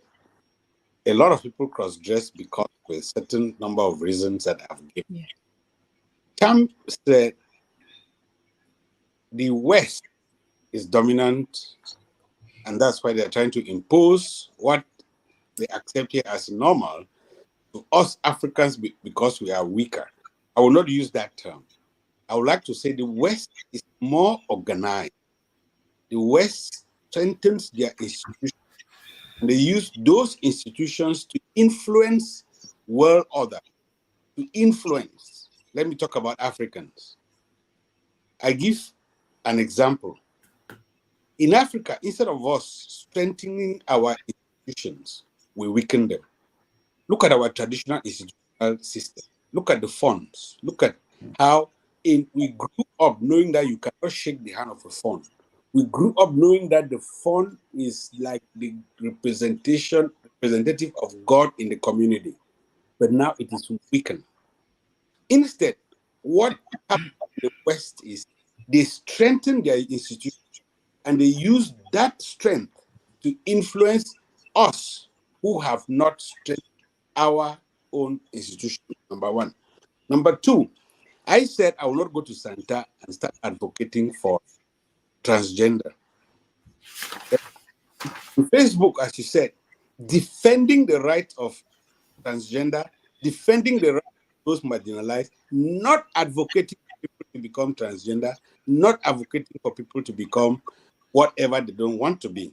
a lot of people cross-dress because of a certain number of reasons that I've given. Yeah. Cham said the West is dominant, and that's why they're trying to impose what they accept here as normal to us Africans because we are weaker. I will not use that term. I would like to say the West is more organized. The West strengthens their institutions, and they use those institutions to influence world order, to influence. Let me talk about Africans. I give an example. In Africa, instead of us strengthening our institutions, we weaken them. Look at our traditional institutional system. Look at the funds. Look at how we grew up knowing that you cannot shake the hand of a fund. We grew up knowing that the fund is like the representative of God in the community. But now it is weakened. Instead, what happened in the West is they strengthen their institutions and they use that strength to influence us who have not strengthened our own institution, number one. Number two, I said I will not go to Santa and start advocating for transgender. On Facebook, as you said, defending the right of transgender, defending the right of those marginalized, not advocating for people to become transgender, not advocating for people to become whatever they don't want to be.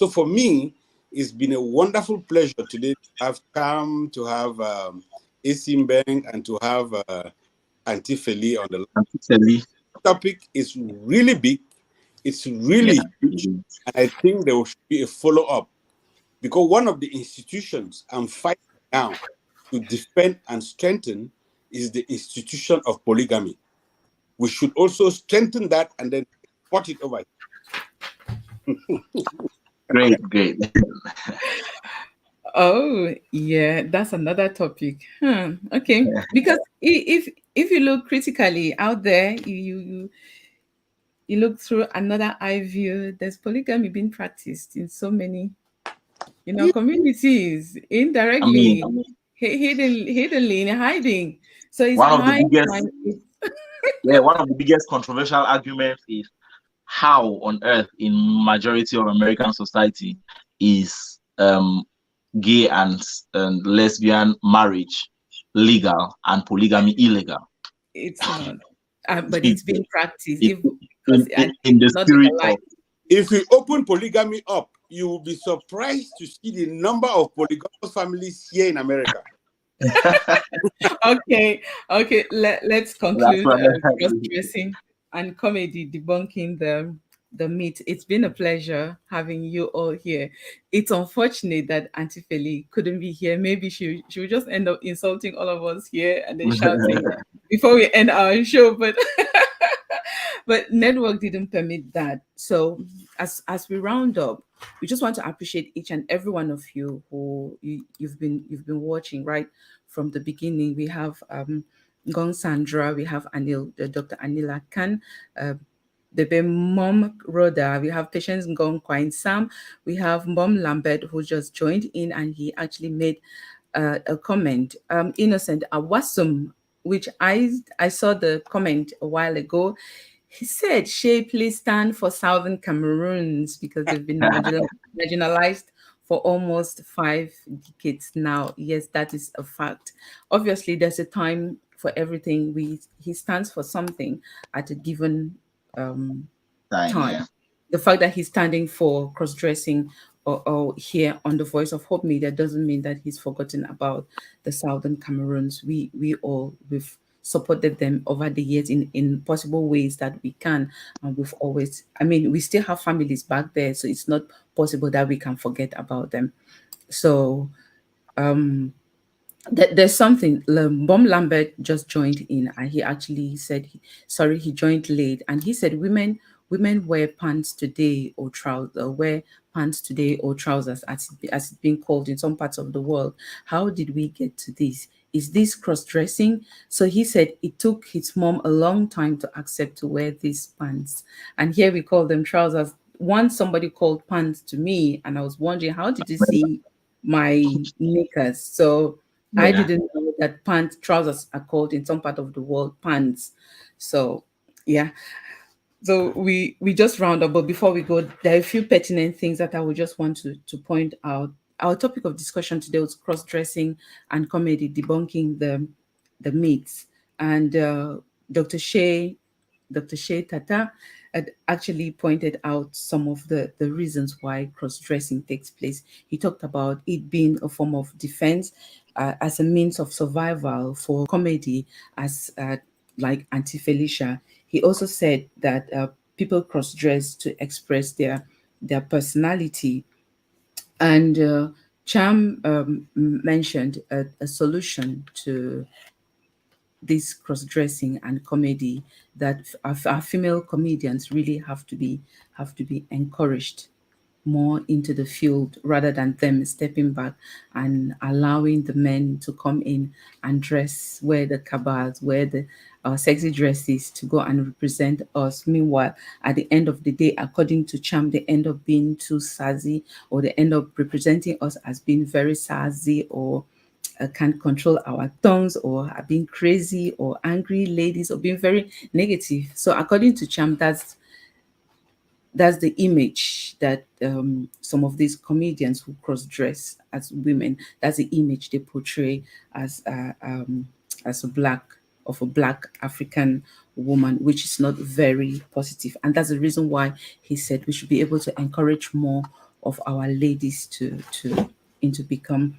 So for me, it's been a wonderful pleasure today to have Cham, to have Isimbeng, and to have Auntie Felicia on the line. Auntie Felicia. The topic is really big. It's really huge. And I think there should be a follow-up. Because one of the institutions I'm fighting now to defend and strengthen is the institution of polygamy. We should also strengthen that and then put it over. Great. Oh, yeah, that's another topic. Okay, Yeah. because if you look critically out there, you look through another eye view. There's polygamy being practiced in so many, communities I mean, indirectly, hiddenly, in hiding. So it's one of the high biggest, time. one of the biggest controversial arguments is how on earth in majority of American society is gay and lesbian marriage legal and polygamy illegal. It's not, but in, it's being practiced. in, Because in the it's not spirit of legalized. If we open polygamy up, you will be surprised to see the number of polygamous families here in America. Okay. Let's conclude what cross-dressing and comedy, debunking the myth. It's been a pleasure having you all here. It's unfortunate that Auntie Feli couldn't be here. Maybe she would just end up insulting all of us here and then shouting before we end our show. But network didn't permit that. So as we round up, we just want to appreciate each and every one of you who you've been watching right from the beginning. We have Gong Sandra, we have Dr. Anila Khan, the Mom Rhoda, we have Patience Ngong Kwine Sam, we have Mom Lambert who just joined in and he actually made a comment. Innocent Awasum, which I saw the comment a while ago. He said, Shey, please stand for Southern Cameroons because they've been marginalized for almost 5 decades now. Yes, that is a fact. Obviously, there's a time for everything. He stands for something at a given time. yeah. The fact that he's standing for cross-dressing or here on the Voice of Hope Media doesn't mean that he's forgotten about the Southern Cameroons. We've supported them over the years in possible ways that we can, and we've always, we still have families back there, so it's not possible that we can forget about them. So there's something. Bom Lambert just joined in and he actually said he joined late, and he said women wear pants today or trousers as it's being called in some parts of the world. How did we get to this? Is this cross-dressing? So he said it took his mom a long time to accept to wear these pants, and here we call them trousers. Once somebody called pants to me and I was wondering, how did you see my knickers? So I didn't know that trousers are called in some part of the world pants. So yeah. So we just round up, but before we go, there are a few pertinent things that I would just want to point out. Our topic of discussion today was cross-dressing and comedy, debunking the myths. And Dr. Shey, Dr. Shey Tata had actually pointed out some of the reasons why cross-dressing takes place. He talked about it being a form of defense, as a means of survival for comedy, as like Auntie Felicia. He also said that people cross-dress to express their personality, and Cham mentioned a solution to this cross-dressing and comedy, that our female comedians really have to be encouraged more into the field, rather than them stepping back and allowing the men to come in and dress, wear the cabals, wear the sexy dresses to go and represent us. Meanwhile, at the end of the day, according to Cham, they end up being too sassy, or they end up representing us as being very sassy, or can't control our tongues, or are being crazy or angry ladies, or being very negative. So according to Cham, that's the image that some of these comedians who cross-dress as women, that's the image they portray as as a black of a black African woman, which is not very positive. And that's the reason why he said we should be able to encourage more of our ladies to become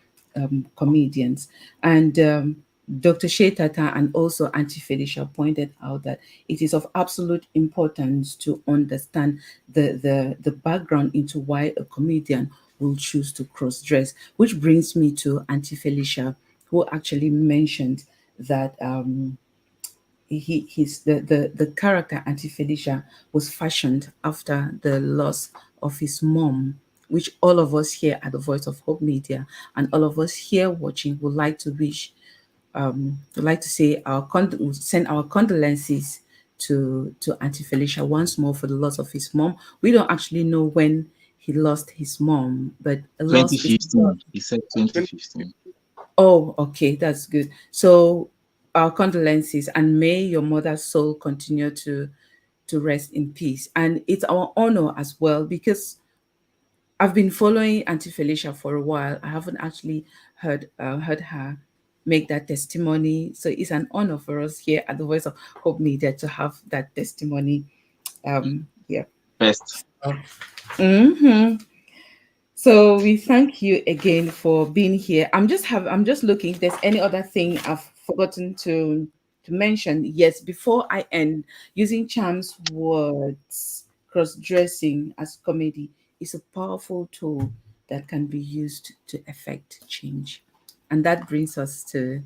comedians. And Dr. Shey Tata and also Auntie Felicia pointed out that it is of absolute importance to understand the background into why a comedian will choose to cross-dress, which brings me to Auntie Felicia, who actually mentioned that the character Auntie Felicia was fashioned after the loss of his mom, which all of us here at the Voice of Hope Media and all of us here watching would like to wish, would like to say send our condolences to Auntie Felicia once more for the loss of his mom. We don't actually know when he lost his mom, but a loss is. 2015. He said 2015. Oh, okay, that's good. So our condolences, and may your mother's soul continue to rest in peace. And it's our honor as well, because I've been following Auntie Felicia for a while. I haven't actually heard her make that testimony. So it's an honor for us here at the Voice of Hope Media to have that testimony. Yeah. Best. Mm-hmm. So we thank you again for being here. I'm just looking if there's any other thing I've forgotten to mention. Yes, before I end, using Cham's words, cross-dressing as comedy is a powerful tool that can be used to effect change. And that brings us to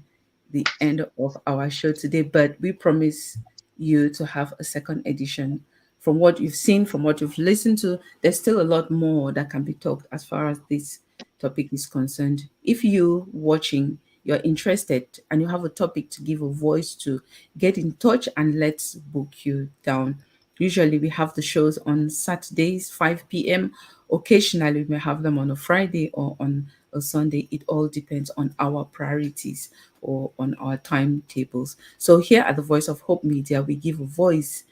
the end of our show today, but we promise you to have a second edition. From what you've seen, from what you've listened to, there's still a lot more that can be talked as far as this topic is concerned. If you watching, you're interested and you have a topic to give a voice to, get in touch and let's book you down. Usually we have the shows on Saturdays, 5 p.m. Occasionally we may have them on a Friday or on a Sunday. It all depends on our priorities or on our timetables. So here at the Voice of Hope Media, we give a voice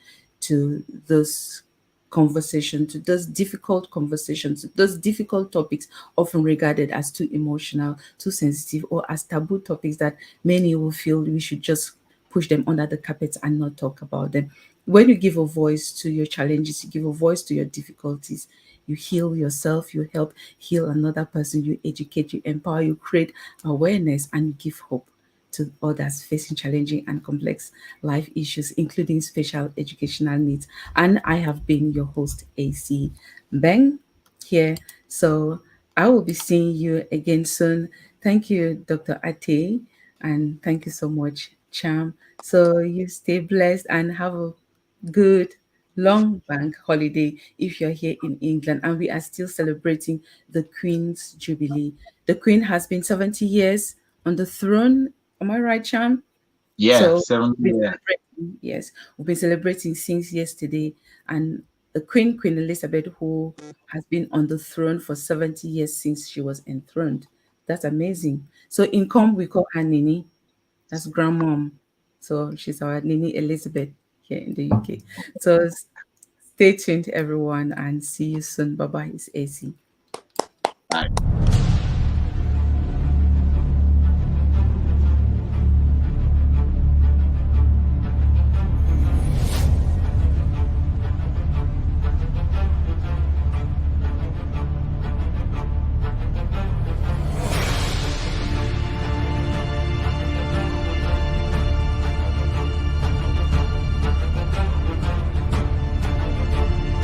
to those conversation, to those difficult conversations, those difficult topics often regarded as too emotional, too sensitive, or as taboo topics that many will feel we should just push them under the carpet and not talk about them. When you give a voice to your challenges, you give a voice to your difficulties, you heal yourself, you help heal another person, you educate, you empower, you create awareness, and you give hope to others facing challenging and complex life issues, including special educational needs. And I have been your host, AC Beng, here. So I will be seeing you again soon. Thank you, Dr. Ateh, and thank you so much, Cham. So you stay blessed and have a good long bank holiday if you're here in England. And we are still celebrating the Queen's Jubilee. The Queen has been 70 years on the throne. Am I right, Cham? Yeah, So 7 we've been years. celebrating, yes, we've been celebrating since yesterday. And the Queen, Queen Elizabeth, who has been on the throne for 70 years since she was enthroned. That's amazing. So in Com, we call her Nini. That's grandmom. So she's our Nini Elizabeth here in the UK. So Stay tuned, everyone, and see you soon. Bye bye. It's AC.